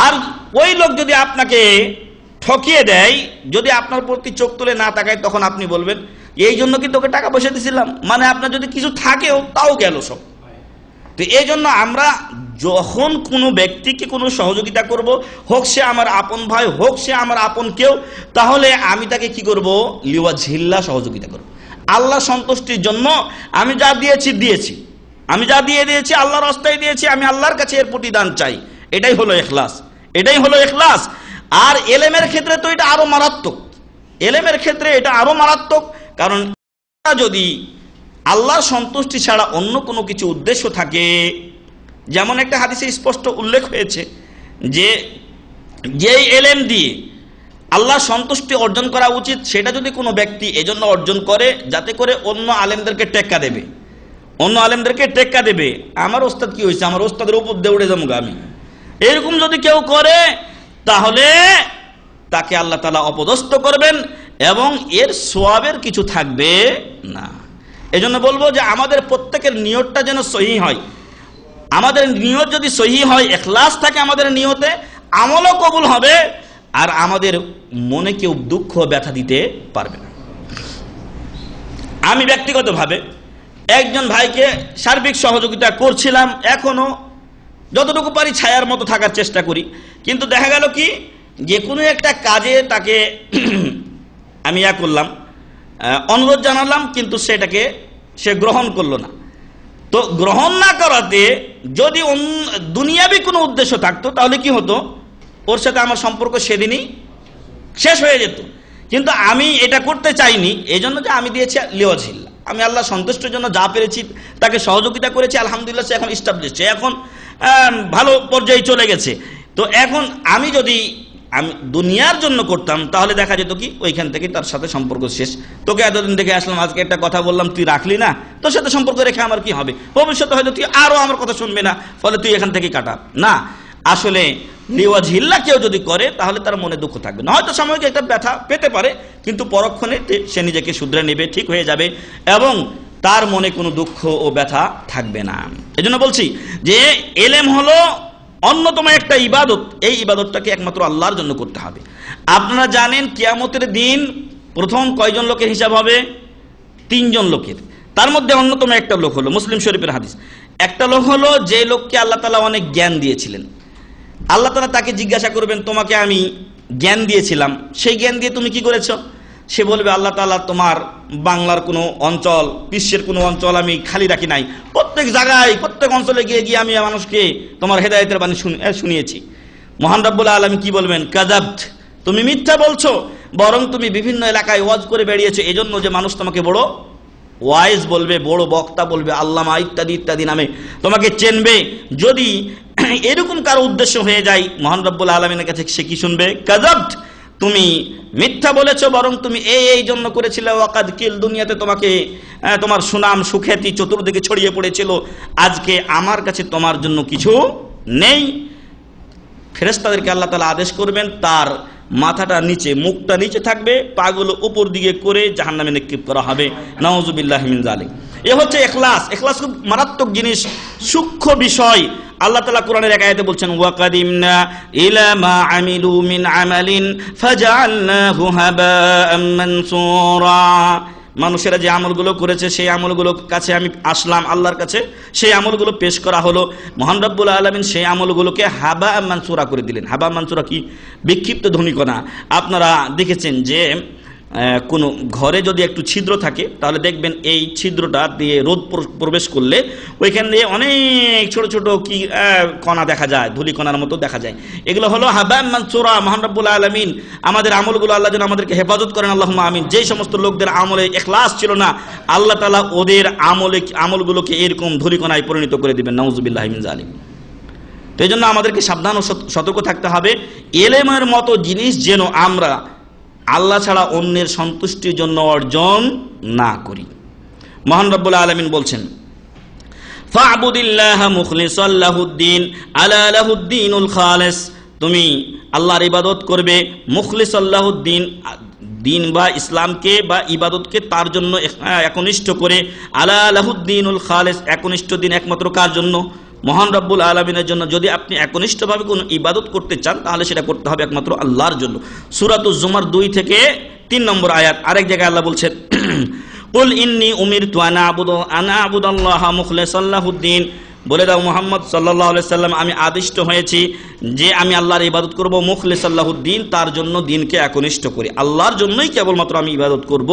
আর ওই লোক যদি আপনাকে ঠকিয়ে দেয়, যদি আপনার প্রতি চোখ তুলে না তাকায়, তখন আপনি বলবেন এই জন্য কি তোকে টাকা পয়সা দিয়েছিলাম, মানে আপনার যদি কিছু থাকেও তাও গেল সব। তো এই জন্য আমরা যখন কোনো ব্যক্তিকে কোনো সহযোগিতা করব, হোক সে আমার আপন ভাই, হোক সে আমার আপন কেউ, তাহলে আমি তাকে কি করব? লিওয়াজহিল্লাহ, সহযোগিতা করব। আল্লাহ সন্তুষ্টির জন্য আমি যা দিয়েছি, আমি যা দিয়েছি আল্লাহর রাস্তায় দিয়েছি, আমি আল্লাহর কাছে এর প্রতিদান চাই। এটাই হলো ইখলাস, এটাই হলো ইখলাস। আর এলেমের ক্ষেত্রে তো এটা আরো মারাত্মক, এলেমের ক্ষেত্রে এটা আরো মারাত্মক। কারণ যদি আল্লাহর সন্তুষ্টি ছাড়া অন্য কোনো কিছু উদ্দেশ্য থাকে, যেমন একটা হাদিসে স্পষ্ট উল্লেখ হয়েছে যে যেই এলেম দিয়ে আল্লাহ সন্তুষ্টি অর্জন করা উচিত, সেটা যদি কোনো ব্যক্তি এজন্য অর্জন করে যাতে করে অন্য আলেমদেরকে টেক্কা দেবে, অন্য আলেমদেরকে টেক্কা দেবে, আমার ওস্তাদ কি হয়েছে, আমার ওস্তাদের উপর দিয়ে উড়ে যাবো আমি, এরকম যদি কেউ করে, তাহলে তাকে আল্লাহ তাআলা অপদস্থ করবেন এবং এর সওয়াবের কিছু থাকবে না। এজন্য বলবো যে আমাদের প্রত্যেকের নিয়তটা যেন সহি হয়। আমাদের নিয়ত যদি সহি হয়, ইখলাস থাকে আমাদের নিয়তে, আমলও কবুল হবে, আর আমাদের মনে কেউ দুঃখ ব্যথা দিতে পারবে না। আমি ব্যক্তিগতভাবে একজন ভাইকে সার্বিক সহযোগিতা করছিলাম, এখনো যতটুকু পারি ছায়ার মতো থাকার চেষ্টা করি। কিন্তু দেখা গেল কি, যে কোনো একটা কাজে তাকে আমি করলাম, অনুরোধ জানালাম, কিন্তু সে গ্রহণ করলো না। তো গ্রহণ না করাতে যদি দুনিয়াবি কোনো উদ্দেশ্য থাকতো তাহলে কি হতো, ওর সাথে আমার সম্পর্ক সেদিনই শেষ হয়ে যেত। কিন্তু আমি এটা করতে চাইনি, এই জন্য যে আমি দিয়েছি লিওয়াজহিল্লাহ, আমি আল্লাহ সন্তুষ্টের জন্য যা পেরেছি তাকে সহযোগিতা করেছি, আলহামদুলিল্লাহ সে এখন স্টাবলিশ, সে এখন ভালো পর্যায়ে চলে গেছে। তো এখন আমি যদি দুনিয়ার জন্য করতাম তাহলে দেখা যেত কি ওইখান থেকে তার সাথে সম্পর্ক শেষ। তোকে এতদিন দেখে আসলাম, আজকে একটা কথা বললাম তুই রাখলি না, তোর সাথে সম্পর্ক রেখে আমার কি হবে, ভবিষ্যতে হয়তো তুই আরো আমার কথা শুনবি না, ফলে তুই এখান থেকে কাটা না। আসলে লিওয়াজহিল্লাহ কেউ যদি করে তাহলে তার মনে দুঃখ থাকবে না, হয়তো সাময়িক একটা ব্যথা পেতে পারে, কিন্তু পরক্ষণে সে নিজেকে শুধরে নেবে, ঠিক হয়ে যাবে এবং তার মনে কোনো দুঃখ ও ব্যথা থাকবে না। এজন্য বলছি যে এলেম হলো অন্যতম একটা ইবাদত, এই ইবাদতটাকে একমাত্র আল্লাহর জন্য করতে হবে। আপনারা জানেন কিয়ামতের দিন প্রথম কয়জন লোকের হিসাব হবে? 3 জন লোকের। তার মধ্যে অন্যতম একটা লোক হলো, মুসলিম শরীফের হাদিস, একটা লোক হলো যে লোককে আল্লাহ তাআলা অনেক জ্ঞান দিয়েছিলেন। আল্লাহ তাআলা তাকে জিজ্ঞাসা করবেন, তোমাকে আমি জ্ঞান দিয়েছিলাম, সেই জ্ঞান দিয়ে তুমি কি করেছো? সে বলবে, আল্লাহ তাআলা তোমার বাংলার কোনো অঞ্চল, বিশ্বের কোনো অঞ্চল আমি খালি রাখি নাই, প্রত্যেক জায়গায় প্রত্যেক অঞ্চলে গিয়ে গিয়ে আমি মানুষকে তোমার হেদায়েতের বাণী শুনিয়েছি। মহান রব্বুল আলামিন কি বলবেন? কাযাবত, তুমি মিথ্যা বলছো, বরং তুমি বিভিন্ন এলাকায় ওয়াজ করে বেরিয়েছো, এজন্য যে মানুষ তোমাকে বড় ওয়াইজ বলবে, বড় বক্তা বলবে, আল্লামা ইত্যাদি ইত্যাদি নামে তোমাকে চেনবে। যদি এরকম কারো উদ্দেশ্য হয়ে যায়, মহান রব্বুল আলামিনের কাছে সে কি শুনবে? কাযাবত, তুমি মিথ্যা বলেছো, বরং তুমি এই জন্য করেছিলে, ওয়াকাদ কিল, দুনিয়াতে তোমাকে তোমার সুনাম সুখ্যাতি চতুর্দিকে ছড়িয়ে পড়েছিল, আজকে আমার কাছে তোমার জন্য কিছু নেই। ফেরেশতাদেরকে আল্লাহ তাআলা আদেশ করবেন, তার মাথাটা নিচে, মুখটা নিচে থাকবে, পাগুলো উপর দিকে করে জাহান্নামে নিক্ষেপ করা হবে। নাউযুবিল্লাহি মিন যালিক। এ হচ্ছে ইখলাস। ইখলাস খুব মারাত্মক জিনিস, সূক্ষ্ম বিষয়। আল্লাহ তাআলা কোরআনের এক আয়াতে বলছেন, ওয়াকাদিমনা ইলা মা আমিলু মিন আমালিন ফাজআলনাহু হাবাআম মানসুরা। মানুষেরা যে আমলগুলো করেছে সেই আমলগুলো কাছে আমি আসলাম, আল্লাহর কাছে সেই আমলগুলো পেশ করা হলো। মহান রব্বুল আলামিন সেই আমলগুলোকে হাবা মানসুরা করে দিলেন। হাবা মানসুরা কি? বিক্ষিপ্ত ধ্বনিকণা। আপনারা দেখেছেন যে কোনো ঘরে যদি একটু ছিদ্র থাকে তাহলে দেখবেন এই ছিদ্রটা দিয়ে রোদ প্রবেশ করলে ওইখান দিয়ে অনেক ছোট ছোট কি কণা দেখা যায়, ধুলি কণার মতো দেখা যায়। এগুলো হলো হাবা মানসুরা। মহান রব্বুল আলামিন আমাদের আমলগুলো, আল্লাহ যেন আমাদেরকে হেফাজত করেন, আল্লাহুম্মা আমিন। যেই সমস্ত লোকদের আমলে ইখলাস ছিল না, আল্লাহ তাআলা ওদের আমলগুলোকে এরকম ধুলি কণায় পরিণত করে দিবেন। নাউযুবিল্লাহি মিন যালিক। তো এই জন্য আমাদেরকে সাবধান ও সতর্ক থাকতে হবে। এলেমের মতো জিনিস যেন আমরা আল্লাহ ছাড়া অন্যের সন্তুষ্টির জন্য অর্জন না করি। মহান রব্বুল আলামিন বলছেন, ফা'বুদিল্লাহা মুখলিসাল লাহুদ্দিন আলা লাহুদ্দিনুল খালিস, তুমি আল্লাহর ইবাদত করবে মুখলিসাল লাহুদ্দিন, দিন বা ইসলামকে বা ইবাদতকে তার জন্য একনিষ্ঠ করে, আলা লাহুদ্দিনুল খালিস, একনিষ্ঠ দিন একমাত্র কার জন্য? মহান রব্বুল আলামিনের জন্য। যদি আপনি একনিষ্ঠভাবে কোনো ইবাদত করতে চান তাহলে সেটা করতে হবে একমাত্র আল্লাহর জন্য। সূরাতুজ জুমার 2 থেকে 3 নম্বর আয়াত। আরেক জায়গায় আল্লাহ বলছেন, কুল ইন্নী উমিরতু আন আ'বুদাল্লাহা মুখলিসাল লাহুদ্দিন, বলে দাও মুহাম্মদ সাল্লাল্লাহু আলাইহি সাল্লাম, আমি আদিষ্ট হয়েছি যে আমি আল্লাহর ইবাদত করব মুখলিসাল লাহুদ্দিন, তার জন্য দিনকে একনিষ্ঠ করি, আল্লাহর জন্যই কেবলমাত্র আমি ইবাদত করব।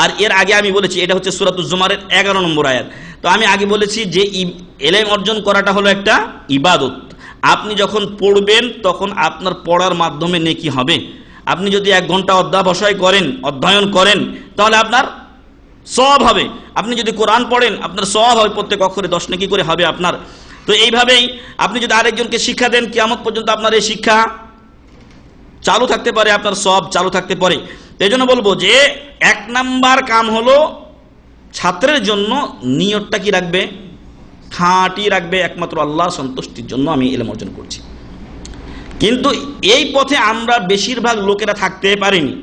আর এর আগে আমি বলেছি, এটা হচ্ছে সূরাতুজ জুমারের 11 নম্বর আয়াত। তো আমি আগে বলেছি যে ইলম অর্জন করাটা হলো একটা ইবাদত। আপনি যখন পড়বেন তখন আপনার পড়ার মাধ্যমে নেকি হবে। আপনি যদি 1 ঘন্টা অধ্যয়ন করেন তাহলে আপনার সওয়াব হবে। আপনি যদি কোরআন পড়েন আপনার সওয়াব হবে, প্রত্যেক অক্ষরে 10 নেকি করে হবে আপনার। তো এইভাবেই আপনি যদি আরেকজনকে শিক্ষা দেন, কিয়ামত পর্যন্ত আপনার এই শিক্ষা চালু থাকতে পারে, আপনার সওয়াব চালু থাকতে পারে। এই জন্য বলবো যে 1 নাম্বার কাম হলো ছাত্রের জন্য নিয়তটা কি রাখবে? খাঁটি রাখবে, একমাত্র আল্লাহ সন্তুষ্টির জন্য আমি ইলম অর্জন করছি। কিন্তু এই পথে আমরা বেশিরভাগ লোকেরা থাকতে পারিনি,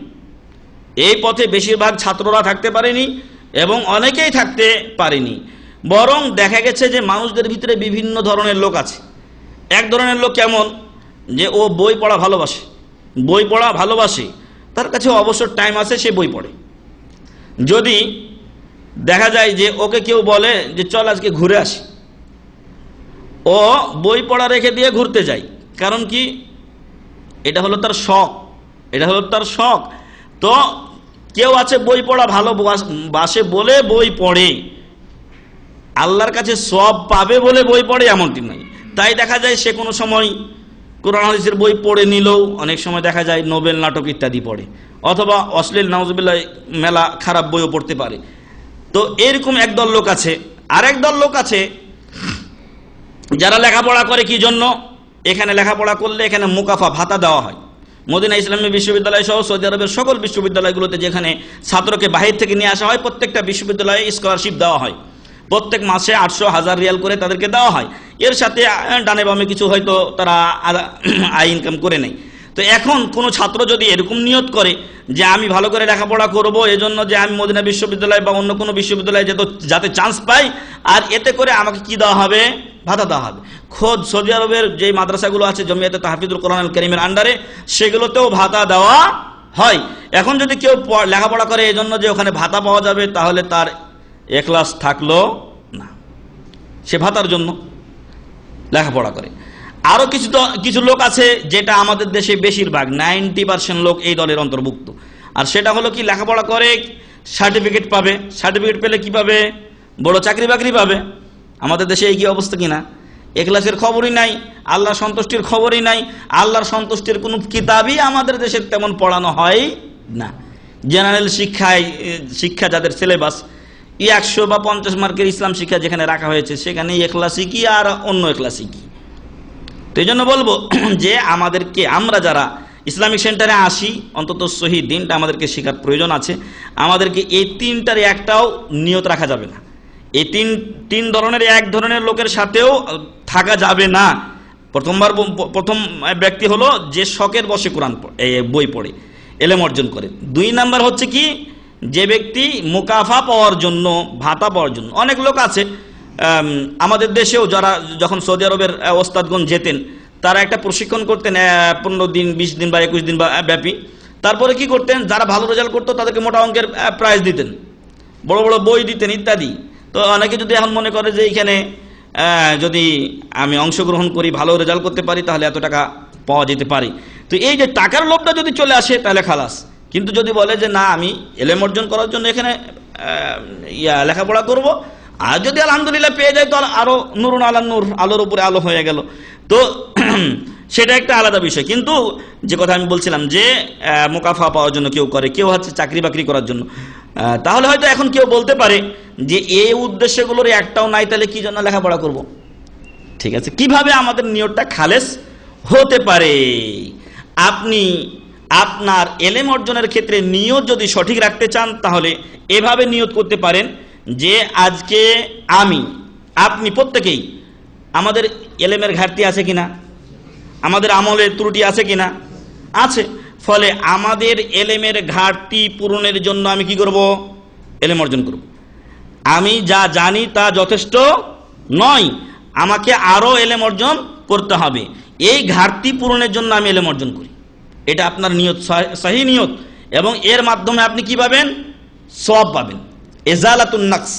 এই পথে বেশিরভাগ ছাত্ররা থাকতে পারেনি এবং অনেকেই থাকতে পারেনি। বরং দেখা গেছে যে মানুষদের ভিতরে বিভিন্ন ধরনের লোক আছে। এক ধরনের লোক কেমন, যে ও বই পড়া ভালোবাসে, তার কাছে অবসর টাইম আছে, সে বই পড়ে। যদি দেখা যায় যে ওকে কেউ বলে যে চল আজকে ঘুরে আসি, ও বই পড়া রেখে দিয়ে ঘুরতে যায়। কারণ কি? এটা হলো তার শখ। তো কেউ আছে বই পড়া ভালোবাসে বলে বই পড়ে, আল্লাহর কাছে সওয়াব পাবে বলে বই পড়ে এমনটি নয়। তাই দেখা যায় সে কোনো সময় কোরআন হাদিসের বই পড়ে নিলেও অনেক সময় দেখা যায় নোবেল নাটক ইত্যাদি পড়ে, অথবা অশ্লীল নাউজুবিল্লাহ মেলা খারাপ বইও পড়তে পারে। তো এরকম একদল লোক আছে। আর একদল লোক আছে যারা লেখাপড়া করে কি জন্য, এখানে লেখাপড়া করলে এখানে মুকাফা ভাতা দেওয়া হয়। মদিনা ইসলামী বিশ্ববিদ্যালয় সহ সৌদি আরবের সকল বিশ্ববিদ্যালয়গুলোতে যেখানে ছাত্রকে বাহির থেকে নিয়ে আসা হয়, প্রত্যেকটা বিশ্ববিদ্যালয়ে স্কলারশিপ দেওয়া হয়। প্রত্যেক মাসে 800-1000 রিয়াল করে তাদেরকে দেওয়া হয়। এর সাথে ডানে বামে কিছু হয়তো তারা আয় ইনকাম করে নেয়। তো এখন কোনো ছাত্র যদি এরকম নিয়ত করে যে আমি ভালো করে লেখাপড়া করব, এজন্য যে আমি মদিনা বিশ্ববিদ্যালয় বা অন্য কোনো বিশ্ববিদ্যালয়ে যাতে চান্স পাই, আর এতে করে আমাকে কি দেওয়া হবে, ভাতা দেওয়া হবে। খোদ সৌদি আরবের যে মাদ্রাসাগুলো আছে জমিয়াতে তাহফিজুল কোরআন আল কারীমের আন্ডারে, সেগুলোতেও ভাতা দেওয়া হয়। এখন যদি কেউ লেখাপড়া করে এজন্য যে ওখানে ভাতা পাওয়া যাবে, তাহলে তার এখলাস থাকলো না, সে ভাতার জন্য লেখাপড়া করে। আরো কিছু লোক আছে, যেটা আমাদের দেশে বেশিরভাগ 90% লোক এই দলের অন্তর্ভুক্ত। আর সেটা হলো কি, লেখাপড়া করে সার্টিফিকেট পাবে, সার্টিফিকেট পেলে কি পাবে, বড় চাকরি বাকরি পাবে। আমাদের দেশে এই কি অবস্থা কিনা, এখলাসের খবরই নাই, আল্লাহর সন্তুষ্টির খবরই নাই। আল্লাহর সন্তুষ্টির কোনো কিতাবই আমাদের দেশে তেমন পড়ানো হয় না। জেনারেল শিক্ষা যাদের সিলেবাস 100 বা 50 মার্কের ইসলাম শিক্ষা যেখানে রাখা হয়েছে, সেখানে এখলাসই কি আর অন্য এখলাসই কি। তো এই জন্য বলবো যে আমাদেরকে, আমরা যারা ইসলামিক সেন্টারে আসি, অন্তত সহি দিনটা আমাদেরকে শেখার প্রয়োজন আছে। আমাদেরকে এই তিনটার একটাও নিয়ত রাখা যাবে না। এই তিন ধরনের এক ধরনের লোকের সাথেও থাকা যাবে না। প্রথম ব্যক্তি হলো যে শখের বসে কোরআন বই পড়ে এলেম অর্জন করে। 2 নাম্বার হচ্ছে কি, যে ব্যক্তি মুকাফা পাওয়ার জন্য, ভাতা পাওয়ার জন্য। অনেক লোক আছে আমাদের দেশেও, যারা যখন সৌদি আরবের ওস্তাদগণ যেতেন, তারা একটা প্রশিক্ষণ করতেন 15 দিন 20 দিন বা 21 দিন ব্যাপী। তারপরে কি করতেন, যারা ভালো রেজাল্ট করতো তাদেরকে মোটা অঙ্কের প্রাইজ দিতেন, বড় বড় বই দিতেন ইত্যাদি। তো অনেকে যদি এখন মনে করে যে এইখানে যদি আমি অংশগ্রহণ করি, ভালো রেজাল্ট করতে পারি, তাহলে এত টাকা পাওয়া যেতে পারে। তো এই যে টাকার লোভটা যদি চলে আসে, তাহলে খালাস। কিন্তু যদি বলে যে না, আমি এলেম অর্জন করার জন্য এখানে লেখাপড়া করব, আর যদি আলহামদুলিল্লাহ পেয়ে যায়, তো আরো নুরুন আলা নূর, আলোর উপরে আলো হয়ে গেল, তো সেটা একটা আলাদা বিষয়। কিন্তু যে কথা আমি বলছিলাম যে মুকাফা পাওয়ার জন্য কেউ করে, কেউ হচ্ছে চাকরি বাকরি করার জন্য, তাহলে হয়তো এখন কেউ বলতে পারে যে এই উদ্দেশ্যগুলোর একটাও নাই, তাহলে কি জন্য লেখাপড়া করব। ঠিক আছে, কিভাবে আমাদের নিয়তটা খালেস হতে পারে? আপনি আপনার এলেম অর্জনের ক্ষেত্রে নিয়ত যদি সঠিক রাখতে চান, তাহলে এভাবে নিয়ত করতে পারেন যে আজকে আপনি প্রত্যেকেই, আমাদের এলেমের ঘাটতি আছে কিনা, আমাদের আমলের ত্রুটি আছে কিনা, আছে। ফলে আমাদের এলেমের ঘাটতি পূরণের জন্য আমি কি করব, এলেম অর্জন করব। আমি যা জানি তা যথেষ্ট নয়, আমাকে আরো এলেম অর্জন করতে হবে। এই ঘাটতি পূরণের জন্য আমি এলেম অর্জন করি। এটা আপনার নিয়ত, সহি নিয়ত, এবং এর মাধ্যমে আপনি কি পাবেন, সওয়াব পাবেন। এজালাতুন নাকস,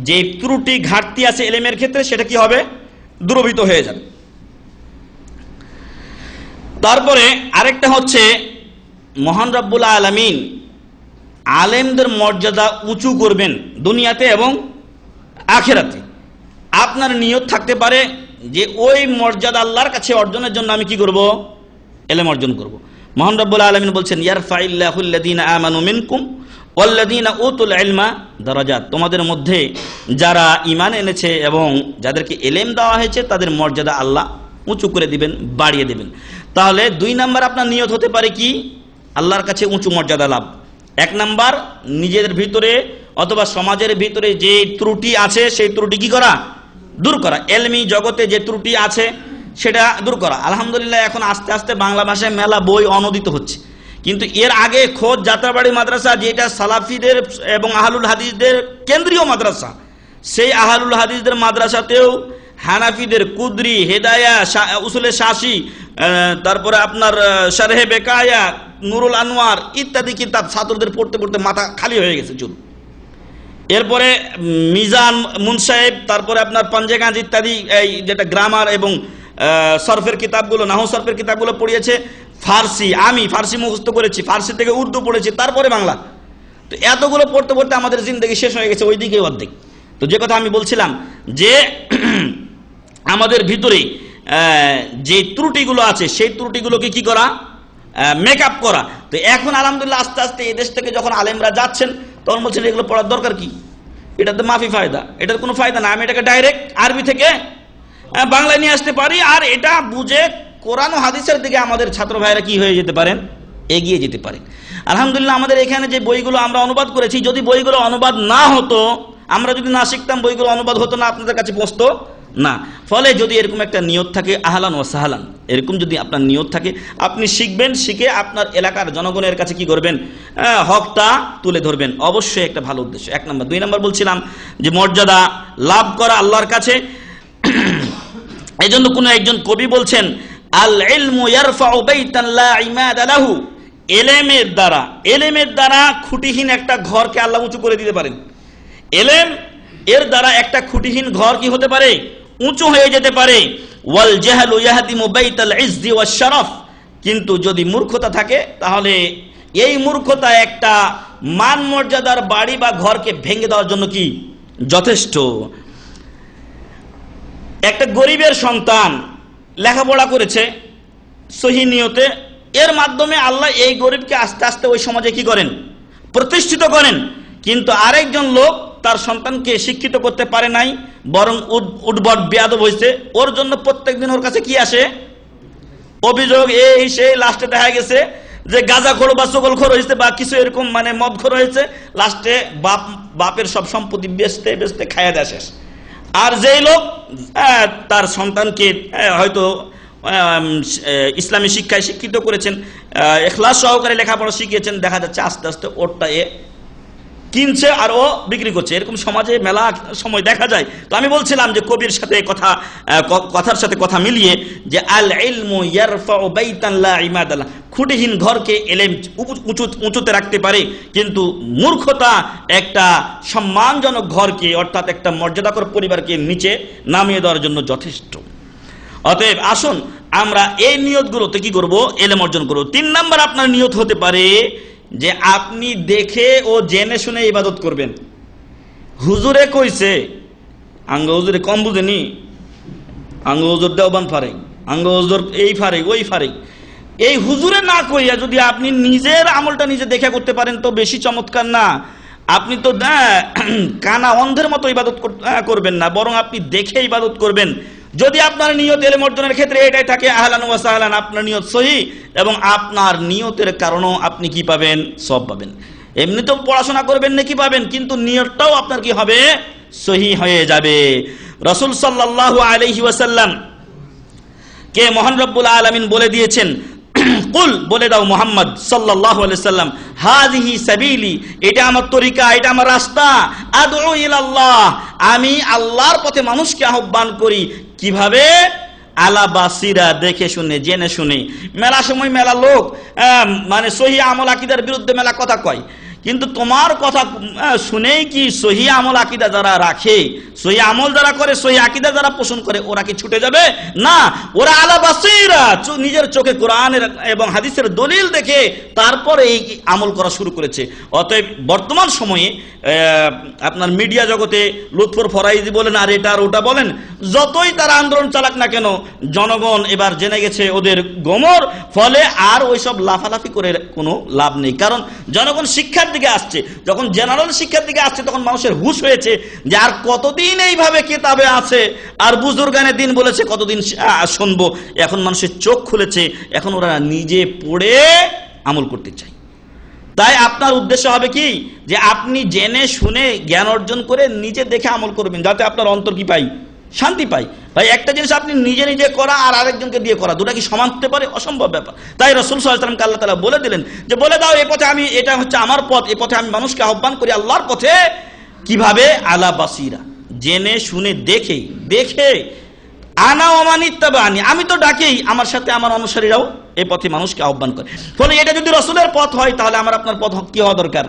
যে ত্রুটি ঘাটতি আছে এলেমের ক্ষেত্রে, সেটা কি হবে, দূরীভূত হয়ে যাবে। তারপরে আরেকটা হচ্ছে, মহান রব্বুল আলামিন আলেমদের মর্যাদা উঁচু করবেন দুনিয়াতে এবং আখিরাতে। আপনার নিয়ত থাকতে পারে যে ওই মর্যাদা আল্লাহর কাছে অর্জনের জন্য আমি কি করব, এলেম অর্জন করব। মহান রব্বুল আলামিন বলছেন, ইয়ারফাইল্লাহুল্লাযীনা আমানু মিনকুম ওয়াল্লাযীনা উতুল ইলমা দারাজাত। তোমাদের মধ্যে যারা ঈমান এনেছে এবং যাদেরকে এলেম দেওয়া হয়েছে, তাদের মর্যাদা আল্লাহ উঁচু করে দিবেন, বাড়িয়ে দিবেন। তাহলে 2 নাম্বার আপনার নিয়ত হতে পারে কি, আল্লাহর কাছে উঁচু মর্যাদা লাভ। 1 নাম্বার, নিজের ভিতরে অথবা সমাজের ভিতরে যে ত্রুটি আছে, সেই ত্রুটি কি করা, দূর করা। এলমি জগতে যে ত্রুটি আছে সেটা দূর করা। আলহামদুলিল্লাহ এখন আস্তে আস্তে বাংলা ভাষায় মেলা বই অনুদিত হচ্ছে, কিন্তু এর আগে খোদ যাত্রাবাড়ি মাদ্রাসা, যেটা সালাফিদের এবং আহলুল হাদিসদের কেন্দ্রীয় মাদ্রাসা, সেই আহলুল হাদিসদের মাদ্রাসাতেও হানাফিদের কুদরি, হেদায়া, উসুলে শাসি, তারপরে আপনার শারহে বেকায়া, নুরুল আনোয়ার ইত্যাদি কিতাব ছাত্রদের পড়তে পড়তে মাথা খালি হয়ে গেছে চুল। এরপরে মিজান মুনসাহেব, তারপরে আপনার পঞ্জেগাঁজ ইত্যাদি, এই যেটা গ্রামার এবং সরফের কিতাবগুলো, নাহু সরফের কিতাবগুলো পড়িয়েছে। ফার্সি, আমি ফার্সি মুখস্থ করেছি, ফার্সি থেকে উর্দু পড়েছি, তারপরে বাংলা। তো এতগুলো পড়তে পড়তে আমাদের জিন্দেগি শেষ হয়ে গেছে ওই দিকে অর্ধেক। তো যে কথা আমি বলছিলাম যে আমাদের ভিতরে যে ত্রুটিগুলো আছে সেই ত্রুটিগুলোকে কি করা, মেকআপ করা। তো এখন আলহামদুলিল্লাহ আস্তে আস্তে এই দেশ থেকে যখন আলেমরা যাচ্ছেন তখন বলছেন এগুলো পড়ার দরকার কি, এটা তো মাফি ফায়দা, এটার কোনো ফায়দা না, আমি এটাকে ডাইরেক্ট আরবি থেকে বাংলায় নিয়ে আসতে পারি, আর এটা বুঝে কোরআন ও হাদিসের দিকে আমাদের ছাত্র ভাইরা কি হয়ে যেতে পারেন, এগিয়ে যেতে পারেন। আলহামদুলিল্লাহ আমাদের এখানে যে বইগুলো আমরা অনুবাদ করেছি, যদি বইগুলো অনুবাদ না হতো, আমরা যদি না শিখতাম, বইগুলো অনুবাদ হতো না, আপনাদের কাছে পৌঁছতো না। ফলে যদি এরকম একটা নিয়ত থাকে, আহলান ওয়া সাহলান, এরকম যদি আপনার নিয়ত থাকে, আপনি শিখবেন, শিখে আপনার এলাকার জনগণের কাছে কি করবেন, হকটা তুলে ধরবেন, অবশ্যই একটা ভালো উদ্দেশ্য, 1 নম্বর। 2 নম্বর বলছিলাম যে মর্যাদা লাভ করা আল্লাহর কাছে। এই জন্য কোন একজন কবি বলছেন, আল ইলমু ইয়ারফাউ বাইতান লা ইমাদা লাহু, এলেমের দ্বারা খুঁটিহীন একটা ঘরকে আল্লাহ উঁচু করে দিতে পারেন। এলেম এর দ্বারা একটা খুঁটিহীন ঘর কি হতে পারে, উঁচু হয়ে যেতে পারে। ওয়াল জাহলু ইয়াহদিমু বাইতাল ইজ্জি ওয়াশ শারাফ, কিন্তু যদি মূর্খতা থাকে তাহলে এই মূর্খতা একটা মান মর্যাদার বাড়ি বা ঘরকে ভেঙে দেওয়ার জন্য কি যথেষ্ট। একটা গরিবের সন্তান লেখাপড়া করেছে সহি নিয়তে, এর মাধ্যমে আল্লাহ এই গরিবকে আস্তে আস্তে ওই সমাজে কি করেন, প্রতিষ্ঠিত করেন। কিন্তু আরেকজন লোক তার সন্তানকে শিক্ষিত করতে পারে নাই, বরং উদ্ভট বেয়াদব হয়েছে, ওর জন্য প্রত্যেকদিন ওর কাছে কি আসে, অভিযোগ, এই সেই, লাস্টে দেখা গেছে যে গাঁজাখোর বা চগলখোর হয়েছে বা কিছু এরকম মানে মদখোর হয়েছে, লাস্টে বাপের সব সম্পত্তি বেচতে বেচতে খাইয়া দেয় শেষ। আর যেই লোক তার সন্তানকে হয়তো ইসলামী শিক্ষায় শিক্ষিত করেছেন, ইখলাস সহকারে লেখাপড়া শিখিয়েছেন, দেখা যাচ্ছে আস্তে আস্তে ওরটা কিনছে আর ও বিক্রি করছে। এরকম সমাজে মেলা সময় দেখা যায়। তো আমি বলছিলাম যে কবির সাথে কথার সাথে কথা মিলিয়ে যে আল ইলমু ইয়ারফাউ বাইতান লা ইমাদা লাহু, খুঁটিহীন ঘরকে এলেম উঁচুতে রাখতে পারে, কিন্তু মূর্খতা একটা সম্মানজনক ঘরকে, অর্থাৎ একটা মর্যাদাকর পরিবারকে নিচে নামিয়ে দেওয়ার জন্য যথেষ্ট। অতএব আসুন আমরা এই নিয়তগুলোতে কি করব, এলেম অর্জন করব। 3 নম্বর আপনার নিয়ত হতে পারে যে আপনি দেখে ও জেনে শুনে ইবাদত করবেন। হুজুরে কইছে, আঙ্গ হুজুরে কম বুঝেনি, আঙ্গ হুজুর দেওবান ফারেক, আঙ্গ হুজুর এই ফারেক ওই ফারেক, এই হুজুরে না কইয়া যদি আপনি নিজের আমলটা নিজে দেখে করতে পারেন তো বেশি চমৎকার না? আপনি তো কানা অন্ধের মতো ইবাদত করবেন না, বরং আপনি দেখে ইবাদত করবেন। যদি আপনার নিয়ত এলেম অর্জনের ক্ষেত্রে এটাই থাকে, আহলান ওয়া সাহলান, আপনার নিয়ত সহি, এবং আপনার নিয়তের কারণেও আপনি কি পাবেন, সব পাবেন। এমনি তো পড়াশোনা করবেন নাকি পাবেন, কিন্তু নিয়তটাও আপনার কি হবে, সহি হয়ে যাবে। রাসূল সাল্লাল্লাহু আলাইহি ওয়াসাল্লাম কে মহান রব্বুল আলামিন বলে দিয়েছেন, কুল, বলে দাও মুহাম্মদ সাল্লাল্লাহু আলাইহি সাল্লাম, হাযিহি সাবিলি, এটা আমার তরিকা, এটা আমার রাস্তা, আদউ ইলাল্লাহ, আমি আল্লাহর পথে মানুষকে আহ্বান করি। কিভাবে? আলা বাসিরা, দেখে শুনে জেনে শুনে। মেলা সময় মেলা লোক মানে সহি আমল আকীদার বিরুদ্ধে মেলা কথা কয়, কিন্তু তোমার কথা শুনেই কি সহি আমল আকীদা যারা রাখে, সহি আমল যারা করে, সহি আকীদা যারা পোষণ করে, ওরা কি ছুটে যাবে? না, ওরা আলা বাসীরা, নিজের চোখে কোরআনের এবং হাদিসের দলিল দেখে তারপরে এই আমল করা শুরু করেছে। অতএব বর্তমান সময়ে আপনার মিডিয়া জগতে লুৎফর ফরাইজি বলেন আর এটা আর ওটা বলেন, যতই তারা আন্দোলন চালাক না কেন, জনগণ এবার জেনে গেছে ওদের গোমর। ফলে আর ওইসব লাফালাফি করে কোনো লাভ নেই, কারণ জনগণ শিক্ষার দিকে আসছে। যখন জেনারেল শিক্ষার দিকে আসছে তখন মানুষের হুঁশ হয়েছে যে আর কতদিন এইভাবে কিতাবে আছে, আর বুজুর্গানে দিন বলেছে কতদিন শুনবো। এখন মানুষের চোখ খুলেছে, এখন ওরা নিজে পড়ে আমল করতে চায়। তাই আপনার উদ্দেশ্য হবে কি, যে আপনি জেনে শুনে জ্ঞান অর্জন করে নিজে দেখে আমল করবেন, যাতে আপনার অন্তর কি পাই, শান্তি পাই। ভাই একটা জিনিস আপনি নিজে নিজে করা আর আরেকজনকে দিয়ে করা, দুটা কি সমান হতে পারে? অসম্ভব ব্যাপার। তাই রাসূল সাল্লাল্লাহু আলাইহি ওয়াসাল্লামকে আল্লাহ তাআলা বলে দিলেন যে বলে দাও এই পথে আমি, এটা হচ্ছে আমার পথ, এই পথে আমি মানুষকে আহ্বান করি আল্লাহর পথে। কিভাবে? আলা বাসিরা, জেনে শুনে দেখে। আনা ওমানিত্তাবানি, আমি তো ডাকেই, আমার সাথে আমার অনুসারীরাও এই পথে মানুষকে আহ্বান করে। ফলে এটা যদি রাসূলের পথ হয়, তাহলে আমার আপনার পথ কি হওয়া দরকার?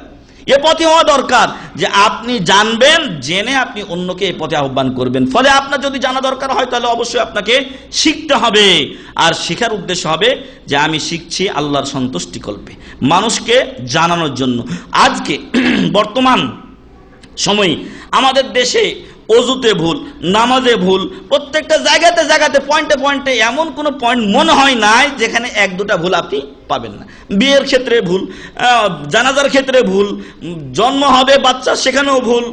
এ পথে হওয়া দরকার যে আপনি জানবেন, জেনে আপনি অন্যকে এই পথে আহ্বান করবেন। ফলে আপনার যদি জানা দরকার হয়, তাহলে অবশ্যই আপনাকে শিখতে হবে। আর শেখার উদ্দেশ্য হবে যে আমি শিখছি আল্লাহর সন্তুষ্টি কল্পে, মানুষকে জানানোর জন্য। আজকে বর্তমান সময় আমাদের দেশে অজুতে ভুল, নামাজে ভুল, প্রত্যেকটা জায়গাতে জায়গাতে পয়েন্টে পয়েন্টে এমন কোনো পয়েন্ট মনে হয় নাই যেখানে এক দুটা ভুল আপনি পাবেন না। বিয়ের ক্ষেত্রে ভুল, জানাজার ক্ষেত্রে ভুল, জন্ম হবে বাচ্চা সেখানেও ভুল।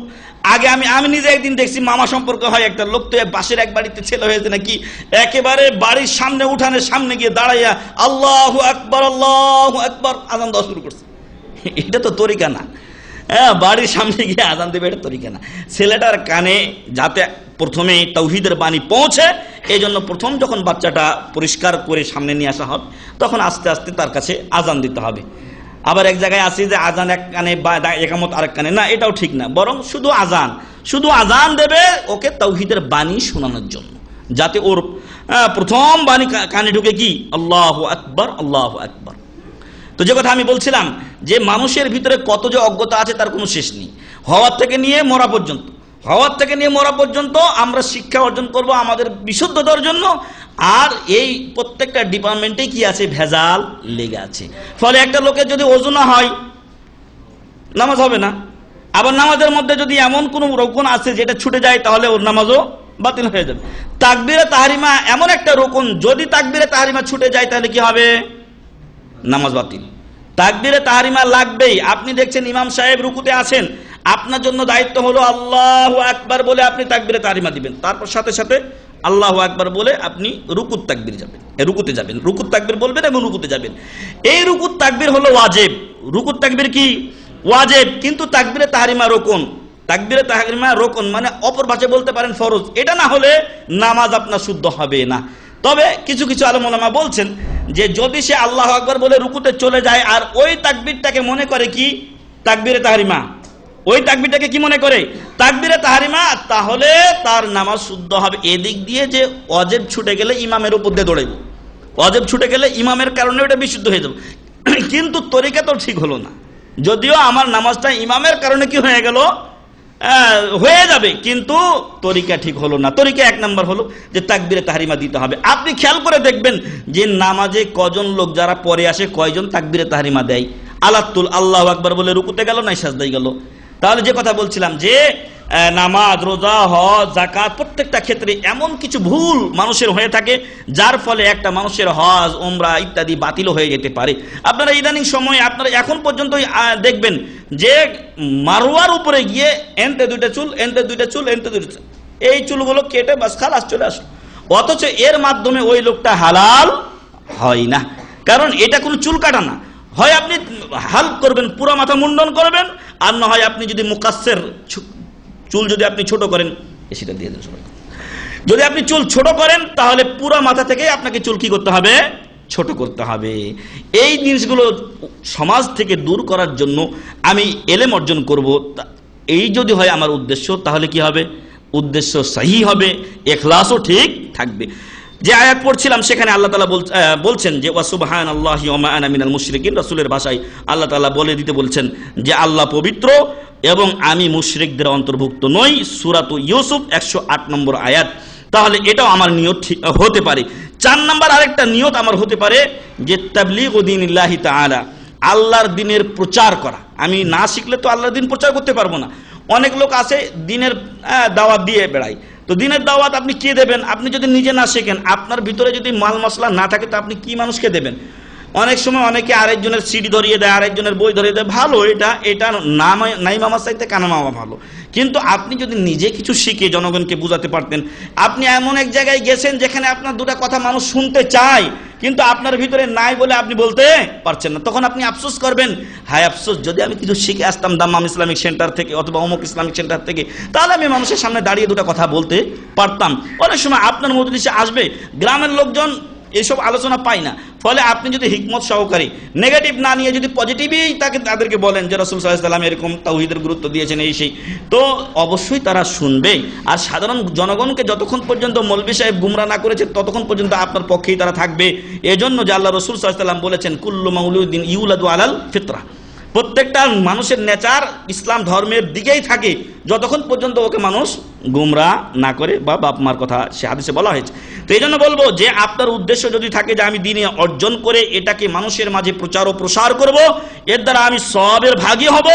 আগে আমি নিজে একদিন দেখছি, মামা সম্পর্ক হয় একটা লোক, তো পাশের এক বাড়িতে ছেলে হয়েছে নাকি, একেবারে বাড়ির সামনে উঠানের সামনে গিয়ে দাঁড়াইয়া আল্লাহু আকবার আল্লাহু আকবার আজান দেওয়া শুরু করছে। এটা তো তরিকা না। বাড়ির সামনে গিয়ে আজান দেবে, এটা তরিকা না। ছেলেটার কানে যাতে প্রথমে তাওহীদের বাণী পৌঁছে, এই জন্য প্রথম যখন বাচ্চাটা পরিষ্কার করে সামনে নিয়ে আসা হবে, তখন আস্তে আস্তে তার কাছে আজান দিতে হবে। আবার এক জায়গায় আছে যে আজান এক কানে বা একামত আরেক কানে, না, এটাও ঠিক না। বরং শুধু আজান দেবে ওকে তাওহীদের বাণী শোনানোর জন্য, যাতে ওর প্রথম বাণী কানে ঢুকে কি আল্লাহু আকবার আল্লাহু আকবার। তো যে কথা আমি বলছিলাম যে মানুষের ভিতরে কত যে অজ্ঞতা আছে তার কোনো শেষ নেই। হওয়ার থেকে নিয়ে মরা পর্যন্ত আমরা শিক্ষা অর্জন করব আমাদের বিশুদ্ধতার জন্য। আর এই প্রত্যেকটা ডিপার্টমেন্টে কি আছে, ভেজাল লেগে আছে। ফলে একটা লোকের যদি ওযু না হয় নামাজ হবে না। আবার নামাজের মধ্যে যদি এমন কোনো রুকন আছে যেটা ছুটে যায়, তাহলে ওর নামাজও বাতিল হয়ে যাবে। তাকবীরে তাহরিমা এমন একটা রুকন, যদি তাকবীরে তাহরিমা ছুটে যায় তাহলে কি হবে, নামাজ বাতিল। তাকবীরে তাহরিমা লাগবেই। আপনি দেখছেন ইমাম সাহেব রুকুতে আছেন, আপনার জন্য দায়িত্ব হলো আল্লাহু আকবার বলে আপনি তাকবীরে তাহরিমা দিবেন, তারপর সাথে সাথে আল্লাহু আকবার বলে আপনি রুকুত তাকবীর যাবেন, রুকুতে যাবেন, রুকুত তাকবীর বলবেন এবং রুকুতে যাবেন। এই রুকুত তাকবীর হলো ওয়াজিব। রুকুত তাকবীর কি ওয়াজিব, কিন্তু তাকবীরে তাহরিমা রুকন। তাকবীরে তাহরিমা রুকন মানে অপর ভাষায় বলতে পারেন ফরজ। এটা না হলে নামাজ আপনার শুদ্ধ হবে না। তবে কিছু কিছু আলেম ওলামা বলছেন যে যদি সে আল্লাহু আকবার বলে রুকুতে চলে যায় আর ওই তাকবীরটাকে মনে করে কি তাকবীরে তাহরিমা, ওই তাকবীরটাকে কি মনে করে তাকবীরে তাহরিমা, তাহলে তার নামাজ শুদ্ধ হবে। এদিক দিয়ে যে ওয়াজিব ছুটে গেলে ইমামের উপর দিয়ে দৌড়াইব, ওয়াজিব ছুটে গেলে ইমামের কারণে ওটা বিশুদ্ধ হয়ে যাবে, কিন্তু তরিকা তো ঠিক হলো না। যদিও আমার নামাজটা ইমামের কারণে কি হয়ে গেল, হয়ে যাবে, কিন্তু তরিকা ঠিক হলো না। তরিকা এক নাম্বার হলো যে তাকবীরে তাহরিমা দিতে হবে। আপনি খেয়াল করে দেখবেন যে নামাজে কজন লোক যারা পরে আসে কয়জন তাকবীরে তাহরিমা দেয়। আলাতুল আল্লাহু আকবার বলে রুকুতে গেল না সাজদায় গেল। তাহলে যে কথা বলছিলাম যে নামাজ, রোজা, হজ, যাকাত প্রত্যেকটা ক্ষেত্রে এমন কিছু ভুল মানুষের হয়ে থাকে যার ফলে একটা মানুষের হজ, উমরা ইত্যাদি বাতিল হয়ে যেতে পারে। আপনারা ইদানিং সময় আপনারা এখন পর্যন্ত দেখবেন যে মারওয়ার উপরে গিয়ে এনতে দুইটা চুল, এনতে দুইটা চুল, এনতে দুইটা চুল, এই চুলগুলো কেটে বাস খালাস চলে আসলো। অথচ এর মাধ্যমে ওই লোকটা হালাল হয় না, কারণ এটা কোনো চুল কাটা না। হয় আপনি হাল করবেন, পুরো মাথা মুন্ডন করবেন, আর না হয় আপনি যদি মুকাসসির চুল যদি আপনি ছোট করেন, সেটা দিয়ে দেন সবাই। যদি আপনি চুল ছোট করেন তাহলে পুরো মাথা থেকে আপনাকে চুল কি করতে হবে, ছোট করতে হবে। এই জিনিসগুলো সমাজ থেকে দূর করার জন্য আমি ইলম অর্জন করব, এই যদি হয় আমার উদ্দেশ্য, তাহলে কি হবে, উদ্দেশ্য সহি হবে, ইখলাসও ঠিক থাকবে। যে আয়াত পড়ছিলাম সেখানে আল্লাহ তাআলা বলছেন যে ওয়া সুবহানাল্লাহি ওয়া মা আনা মিনাল মুশরিকিন। রাসূলের ভাষায় আল্লাহ তাআলা বলে দিতে বলছেন যে আল্লাহ পবিত্র এবং আমি মুশরিকদের অন্তর্ভুক্ত নই। সূরাতু ইউসুফ 108 নম্বর আয়াত। তাহলে এটাও আমার নিয়ত হতে পারে। 4 নম্বর আরেকটা নিয়ত আমার হতে পারে যে তাবলীগু দীনিল্লাহি তাআলা, আল্লাহর দ্বীনের প্রচার করা। আমি না শিখলে তো আল্লাহর দ্বীন প্রচার করতে পারবো না। অনেক লোক আছে দ্বীনের দাওয়াত দিয়ে বেড়ায়, তো দ্বীনের দাওয়াত আপনি কে দেবেন? আপনি যদি নিজে না শেখেন, আপনার ভিতরে যদি মাল মশলা না থাকে, তো আপনি কি মানুষকে দেবেন? অনেক সময় অনেকে আরেকজনের সিডি ধরিয়ে দেয়, আরেকজনের বই ধরিয়ে দেয়, ভালো, এটা নাই মামা চাইতে কানা মামা ভালো। কিন্তু আপনি যদি নিজে কিছু শিখে জনগণকে বুঝাতে পারতেন। আপনি এমন এক জায়গায় গেছেন যেখানে আপনার দুটা কথা মানুষ শুনতে চায়, কিন্তু আপনার ভিতরে নাই বলে আপনি বলতে পারছেন না, তখন আপনি আফসোস করবেন, হায় আফসোস, যদি আমি কিছু শিখে আসতাম দাম্মাম ইসলামিক সেন্টার থেকে অথবা অমুক ইসলামিক সেন্টার থেকে, তাহলে আমি মানুষের সামনে দাঁড়িয়ে দুটা কথা বলতে পারতাম। অনেক সময় আপনার মজলিসে আসবে, গ্রামের লোকজন এইসব আলোচনা পায় না। ফলে আপনি যদি হিকমত সহকারী, নেগেটিভ না নিয়ে যদি পজিটিভই তাদেরকে বলেন যে রাসূল সাল্লাল্লাহু আলাইহি ওয়াসাল্লাম এরকম তাওহীদের গুরুত্ব দিয়েছেন এই সেই, তো অবশ্যই তারা শুনবে। আর সাধারণ জনগণকে যতক্ষণ পর্যন্ত মৌলভী সাহেব গুমরাহ না করেছে ততক্ষণ পর্যন্ত আপনার পক্ষেই তারা থাকবে। এজন্য যে আল্লাহ রাসূল সাল্লাল্লাহু আলাইহি ওয়াসাল্লাম বলেছেন কুল্লু মাউলুদিন ইউলাদু আলাল ফিতরা, প্রত্যেকটা মানুষের নেচার ইসলাম ধর্মের দিকেই থাকে যতক্ষণ পর্যন্ত ওকে মানুষ গুমরা না করে, বা বাপ মার কথা সে হাদিসে বলা হয়েছে। তো এই জন্য বলবো যে আপনার উদ্দেশ্য যদি থাকে যে আমি দ্বীন অর্জন করে এটাকে মানুষের মাঝে প্রচার ও প্রসার করব, এর দ্বারা আমি সওয়াবের ভাগী হব,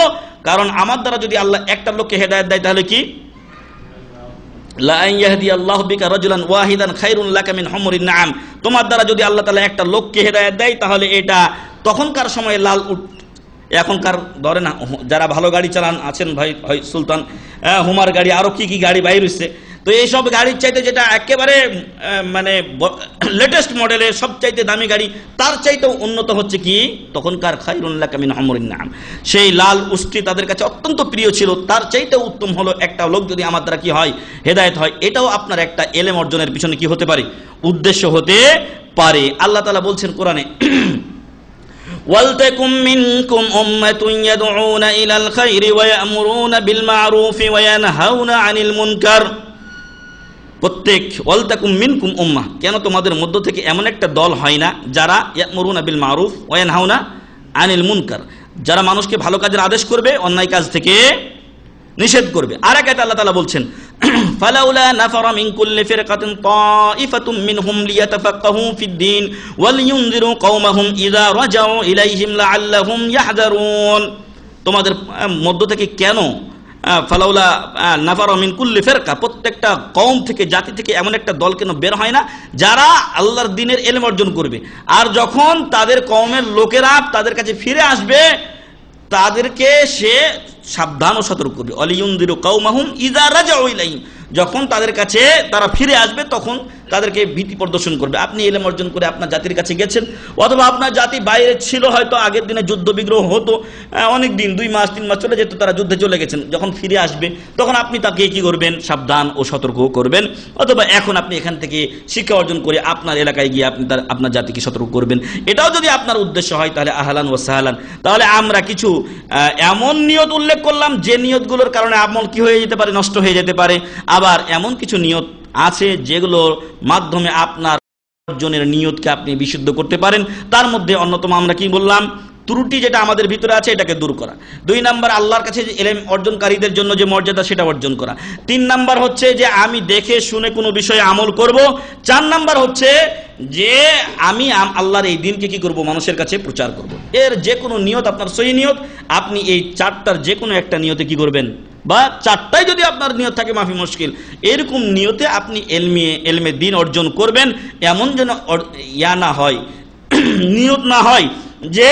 কারণ আমার দ্বারা যদি আল্লাহ একটা লোককে হেদায়েত দেয় তাহলে কি লা ইয়াহদিয়াল্লাহু বিকা রাজুলান ওয়াহিদান খায়রুন লাকা মিন হুমুরিন নাআম, তোমার দ্বারা যদি আল্লাহ তাআলা একটা লোককে হেদায়েত দেয় তাহলে এটা তখনকার সময়ে লাল উট, এখনকার ধরে না যারা ভালো গাড়ি চালান আছেন ভাই সুলতান, হুমার গাড়ি আরো কি কি গাড়ি বাইর হচ্ছে, তো এইসব গাড়ির চাইতে যেটা একেবারে মানে লেটেস্ট মডেলের সবচাইতে দামি গাড়ি, তার চাইতেও উন্নত হচ্ছে কি তখনকার খায়রুন লাকা মিন হুমুরিন নাআম, সেই লাল উষ্ট্রি তাদের কাছে অত্যন্ত প্রিয় ছিল, তার চাইতেও উত্তম হলো একটা লোক যদি আমার দ্বারা কি হয় হেদায়েত হয়। এটাও আপনার একটা এলেম অর্জনের পিছনে কি হতে পারে, উদ্দেশ্য হতে পারে। আল্লাহ তাআলা বলছেন কোরআনে, ওয়ালতাকুম মিনকুম উম্মাতুন ইয়াদউনা ইলাল খায়রি ওয়া ইয়ামুরুনা বিল মা'রুফি ওয়া ইয়ানহাউনা আনিল মুনকার, প্রত্যেক ওয়ালতাকুম মিনকুম উম্মাহ, কেন তোমাদের মধ্য থেকে এমন একটা দল হয় না যারা ইয়ামুরুনা বিল মা'রুফ ওয়া ইয়ানহাউনা আনিল মুনকার, যারা মানুষকে ভালো কাজের আদেশ করবে, অন্যায় কাজ থেকে নিষেধ করবে। আর এক আয়াতে আল্লাহ তাআলা বলছেন, ফালাউলা নাফারা মিন কুল্লি ফিরকাতিন তাইফাতুম মিনহুম লিয়াতাফাক্কাহু ফিদ-দীন ওয়া লিয়ুনযিরু কওমাহুম ইযা রাজাউ ইলাইহিম লাআল্লাহুম ইয়াহযারুন, তোমাদের মধ্য থেকে কেন ফালাউলা নাফারা মিন কুল্লি ফিরকা, প্রত্যেকটা কওম থেকে জাতি থেকে এমন একটা দল কেন বের হয় না যারা আল্লাহর দ্বীনের ইলম অর্জন করবে, আর যখন তাদের কওমের লোকেরা তাদের কাছে ফিরে আসবে তাদেরকে সে সাবধান ও সতর্ক করবে। অলিয়ুনদিরু কওমাহুম ইযা রাজাউ ইলাইহিম, যখন তাদের কাছে তারা ফিরে আসবে তখন তাদেরকে ভীতি প্রদর্শন করবে। আপনি ইলম অর্জন করে আপনার জাতির কাছে গেছেন, অথবা আপনার জাতি বাইরে ছিল, হয়তো আগের দিনে যুদ্ধ বিগ্রহ হতো, অনেক দিন 2 মাস 3 মাস চলে যেত, তারা যুদ্ধে চলে গেছেন, যখন ফিরে আসবে তখন আপনি তাকে কি করবেন, সাবধান ও সতর্ক করবেন। অথবা এখন আপনি এখান থেকে শিক্ষা অর্জন করে আপনার এলাকায় গিয়ে আপনি আপনার জাতিকে সতর্ক করবেন। এটাও যদি আপনার উদ্দেশ্য হয় তাহলে আহলান ওয়া সাহলান। তাহলে আমরা কিছু এমন নিয়ত উল্লেখ করলাম যে নিয়তগুলোর কারণে আমল কি হয়ে যেতে পারে, নষ্ট হয়ে যেতে পারে, আবার এমন কিছু নিয়ত আছে যেগুলোর মাধ্যমে আপনার অর্জনের নিয়তকে আপনি বিশুদ্ধ করতে পারেন। তার মধ্যে অন্যতম আমরা কি বললাম, ত্রুটি যেটা আমাদের ভিতরে আছে এটাকে দূর করা। 2 নাম্বার, আল্লাহর কাছে যে ইলম অর্জনকারীদের জন্য যে মর্যাদা সেটা অর্জন করা। 3 নাম্বার হচ্ছে যে আমি দেখে শুনে কোনো বিষয়ে আমল করব। 4 নাম্বার হচ্ছে যে আমি আল্লাহর এই দ্বীনকে কি করব, মানুষের কাছে প্রচার করব। এর যে কোনো নিয়ত আপনার সহি নিয়ত, আপনি এই 4টার যে কোনো একটা নিয়তে কি করবেন, বা 4টাই যদি আপনার নিয়ত থাকে মাফি মুশকিল, এরকম নিয়তে আপনি এলমে দ্বীন অর্জন করবেন। এমন যেন না হয়, নিয়ত না হয় যে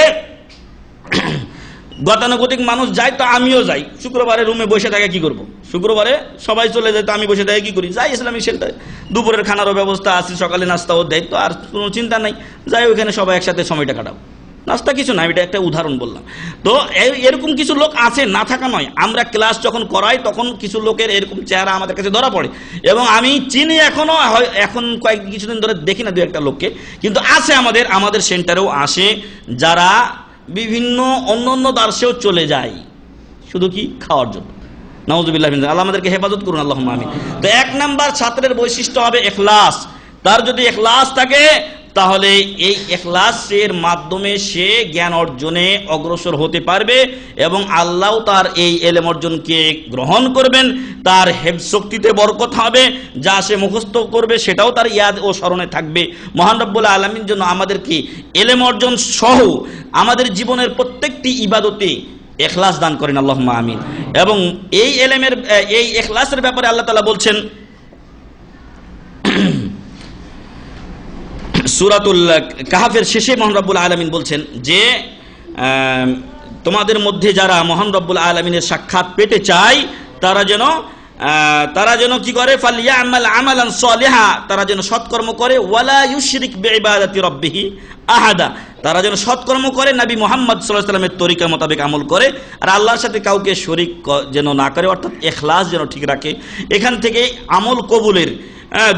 গতানুগতিক মানুষ যায় তো আমিও যাই, শুক্রবারে রুমে বসে থাকে কি করব, শুক্রবারে সবাই চলে যায় তো আমি বসে থাকে কি করি, যাই ইসলামিক সেন্টারে, দুপুরের খানারও ব্যবস্থা আছে, সকালে নাস্তাও দেয়, তো আর কোনো চিন্তা নাই, যাই ওইখানে সবাই একসাথে সময়টা কাটাবো, নাস্তা কিছু না, এটা একটা উদাহরণ বললাম। তো এরকম কিছু লোক আছে, না থাকা নয়। আমরা ক্লাস যখন করাই তখন কিছু লোকের এরকম চেহারা আমাদের কাছে ধরা পড়ে, এবং আমি চিনি এখনো, এখন কিছুদিন ধরে দেখি না 2-1টা লোককে, কিন্তু আছে আমাদের সেন্টারেও আসে যারা বিভিন্ন অন্য দার্সেও চলে যায় শুধু কি খাওয়ার জন্য। নাউযুবিল্লাহ মিন যালিক, আল্লাহ আমাদেরকে হেফাজত করুন, আল্লাহুম্মা আমিন। তো 1 নাম্বার ছাত্রের বৈশিষ্ট্য হবে ইখলাস। তার যদি ইখলাস থাকে তাহলে এই ইখলাসের মাধ্যমে সে জ্ঞান অর্জনে অগ্রসর হতে পারবে, এবং আল্লাহ তার এই ইলম অর্জনকে গ্রহণ করবেন, তার হেফজ শক্তিতে বরকত হবে, যা সে মুখস্থ করবে সেটাও তার ইয়াদ ও স্মরণে থাকবে। মহান রব্বুল আলামিন যেন আমাদেরকে ইলম অর্জন সহ আমাদের জীবনের প্রত্যেকটি ইবাদতে ইখলাস দান করেন, আল্লাহুম্মা আমিন। এবং এই ইলমের এই ইখলাসের ব্যাপারে আল্লাহ তাআলা বলছেন সূরাতুল কাহফের শেষে মহান রব্বুল আলামিন বলছেন যে তোমাদের মধ্যে যারা মহান রব্বুল আলামিনের সাক্ষাৎ পেতে চায় তারা যেন কি করে, ফালিয়ামাল আমালান সালিহা, তারা যেন সৎকর্ম করে, ওয়ালা ইউশরিক বিইবাদাতি রাব্বিহি আহাদা, তারা যেন সৎকর্ম করে, নবী মুহাম্মদ সাল্লাল্লাহু আলাইহি ওয়াসাল্লামের তরিকা মোতাবেক আমল করে, আর আল্লাহর সাথে কাউকে শরীক যেন না করে, অর্থাৎ ইখলাস যেন ঠিক রাখে। এখান থেকে আমল কবুলের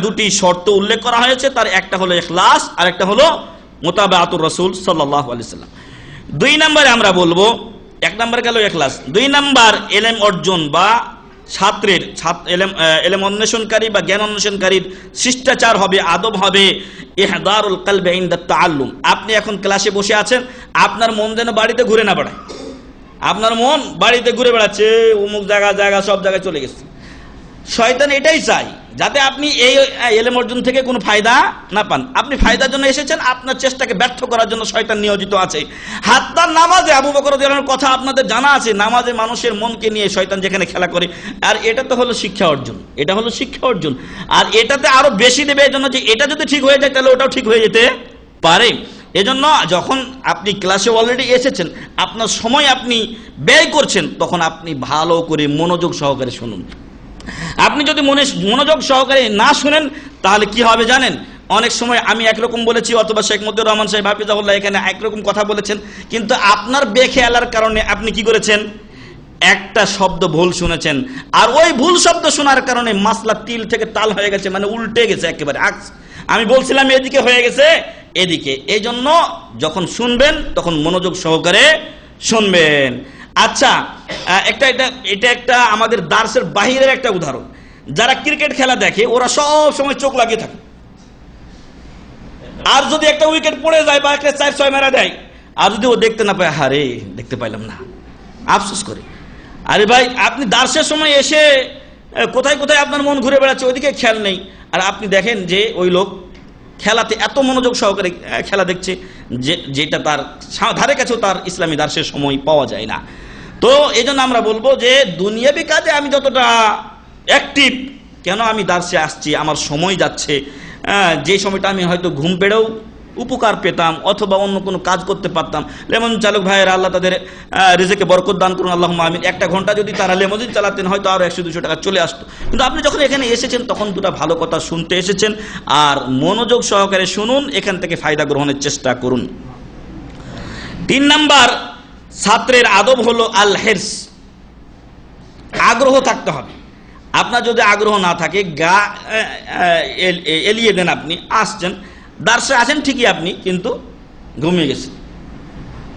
2টি শর্ত উল্লেখ করা হয়েছে, তার একটা হলো ইখলাস আর একটা হলো মুতাবাআতুর রাসূল সাল্লাল্লাহু আলাইহি ওয়াসাল্লাম। 2 নম্বরে আমরা বলবো, 1 নম্বর গেল ইখলাস, 2 নম্বর ইলম অর্জন বা ছাত্রের ইলম অন্বেষণকারী বা জ্ঞান অন্বেষণকারীর শিষ্টাচার হবে, আদব হবে ইহদারুল কলবি ইনদা তাআল্লুম। আপনি এখন ক্লাসে বসে আছেন, আপনার মন যেন বাড়িতে ঘুরে না বেড়ায়, আপনার মন বাড়িতে ঘুরে বেড়াচ্ছে, অমুক জায়গা সব জায়গায় চলে গেছে, শয়তান এটাই চাই যাতে আপনি এই ইলম অর্জন থেকে কোনো ফায়দা না পান। আপনি ফায়দার জন্য এসেছেন, আপনার চেষ্টাকে ব্যর্থ করার জন্য শয়তান নিয়োজিত আছে। হাত্তা নামাজে আবু বকর রাদিয়াল্লাহু আনহুর কথা আপনাদের জানা আছে, নামাজে মানুষের মনকে নিয়ে শয়তান যেখানে খেলা করে। আর এটা তো হলো শিক্ষা অর্জন, এটা হলো শিক্ষা অর্জন। আর এটাতে আরো বেশি দেবে এজন্য যে এটা যদি ঠিক হয়ে যায় তাহলে ওটাও ঠিক হয়ে যেতে পারে। এজন্য যখন আপনি ক্লাসে অলরেডি এসেছেন, আপনার সময় আপনি ব্যয় করছেন, তখন আপনি ভালো করে মনোযোগ সহকারে শুনুন। আপনি যদি মনোযোগ সহকারে না শুনেন তাহলে কি হবে জানেন? অনেক সময় আমি একরকম বলেছি, অথবা শেখ মতিউর রহমান সাহেব হাফিজাহুল্লাহ এখানে একরকম কথা বলেছেন, কিন্তু আপনার বেখেয়ালার কারণে আপনি কি করেছেন, একটা শব্দ ভুল শুনেছেন। আর ওই ভুল শব্দ শোনার কারণে মাসলা তিল থেকে তাল হয়ে গেছে, মানে উল্টে গেছে একেবারে। আমি বলছিলাম এদিকে হয়ে গেছে এদিকে। এই জন্য যখন শুনবেন তখন মনোযোগ সহকারে শুনবেন। আচ্ছা, এটা একটা আমাদের দার্সের বাহিরের একটা উদাহরণ। যারা ক্রিকেট খেলা দেখে ওরা সব সময় চোখ লাগিয়ে থাকে, আর যদি একটা উইকেট পড়ে যায় বা একটা 4-6 মেরা দেয়, আর যদি ও দেখতে না পায়, হারে দেখতে পাইলাম না, আফসোস করে। আরে ভাই, আপনি দার্সের সময় এসে কোথায় কোথায় আপনার মন ঘুরে বেড়াচ্ছে, ওইদিকে খেয়াল নেই। আর আপনি দেখেন যে ওই লোক খেলাতে এত মনোযোগ সহকারে খেলা দেখছে যেটা তার ধারে কাছেও তার ইসলামী দার্সের সময় পাওয়া যায় না। তো এই জন্য আমরা বলবো যে দুনিয়াবি কাজে আমি যতটা অ্যাক্টিভ, কেন আমি দার্সে আসছি, আমার সময় যাচ্ছে, যে সময়টা আমি হয়তো ঘুম পেড়েও উপকার পেতাম অথবা অন্য কোনো কাজ করতে পারতাম। লেমন চালক ভাইয়েরা আল্লাহ তাদের রিজেকে বরকত দান করুন, আল্লাহুম্মা আমিন। একটা ঘন্টা যদি তারা লেমোজিন চালাতেন হয়তো আরো 100-200 টাকা চলে আসতো। কিন্তু আপনি যখন এখানে এসেছেন তখন দুটো ভালো কথা শুনতে এসেছেন, আর মনোযোগ সহকারে শুনুন, এখান থেকে ফায়দা গ্রহণের চেষ্টা করুন। 3 নাম্বার ছাত্রের আদব হলো আল হিরস, আগ্রহ থাকতে হবে। আপনার যদি আগ্রহ না থাকে, গা এলিয়ে দেন, আপনি আসছেন দার্সে আছেন ঠিকই, আপনি কিন্তু ঘুমিয়ে গেছেন,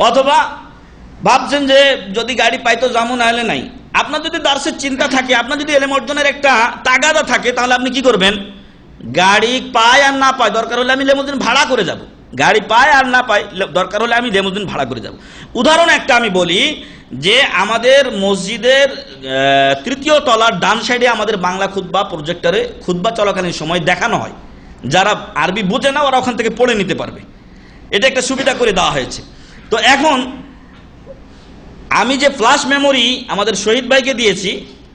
অথবা ভাবছেন যে যদি গাড়ি পাই তো যাবো, না হলে নাই। আপনার যদি দার্সের চিন্তা থাকে, আপনার যদি এলেম অর্জনের একটা তাগাদা থাকে, তাহলে আপনি কি করবেন, গাড়ি পায় আর না পায় দরকার হলে আমি লেমোজিন ভাড়া করে যাব, গাড়ি পায় আর না পায় দরকার হলে আমি লেমোজিন ভাড়া করে যাব। উদাহরণ একটা আমি বলি যে আমাদের মসজিদের 3য় তলার ডান সাইডে আমাদের বাংলা খুতবা প্রজেক্টরে খুতবা চলাকালীন সময় দেখানো হয়। যারা আরবি বোঝে না ওরা ওখান থেকে পড়ে নিতে পারবে, এটা একটা সুবিধা করে দেওয়া হয়েছে। তো এখন আমি যে ফ্ল্যাশ মেমোরি আমাদের শহীদ ভাইকে দিয়েছি,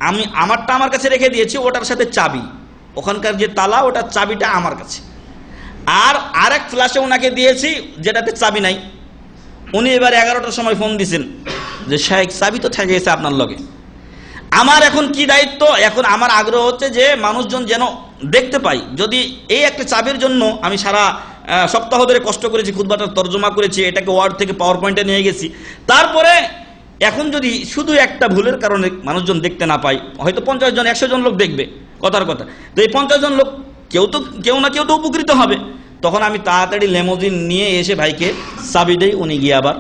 আমি আমারটা আমার কাছে রেখে দিয়েছি, ওটার সাথে চাবি, ওখানকার যে তালা ওটার চাবিটা আমার কাছে। আর আরেক ফ্ল্যাশে ওনাকে দিয়েছি যেটাতে চাবি নাই। উনি এবার 11টার সময় ফোন দিয়েছেন যে শেখ চাবি তো থেকে গেছে আপনার লগে। আমার এখন কি দায়িত্ব, এখন আমার আগ্রহ হচ্ছে যে মানুষজন যেন দেখতে পাই। যদি এই একটা চাবির জন্য আমি সারা সপ্তাহ ধরে কষ্ট করেছি, খুতবাটার তর্জমা করেছি, এটাকে ওয়ার্ড থেকে পাওয়ার পয়েন্টে নিয়ে গেছি, তারপরে এখন যদি শুধু একটা ভুলের কারণে মানুষজন দেখতে না পায়, হয়তো 50 জন 100 জন লোক দেখবে, কথার কথা। তো এই 50 জন লোক কেউ না কেউ তো উপকৃত হবে। তখন আমি তাড়াতাড়ি লেমোজিন নিয়ে এসে ভাইকে চাবি দেই, উনি গিয়ে আবার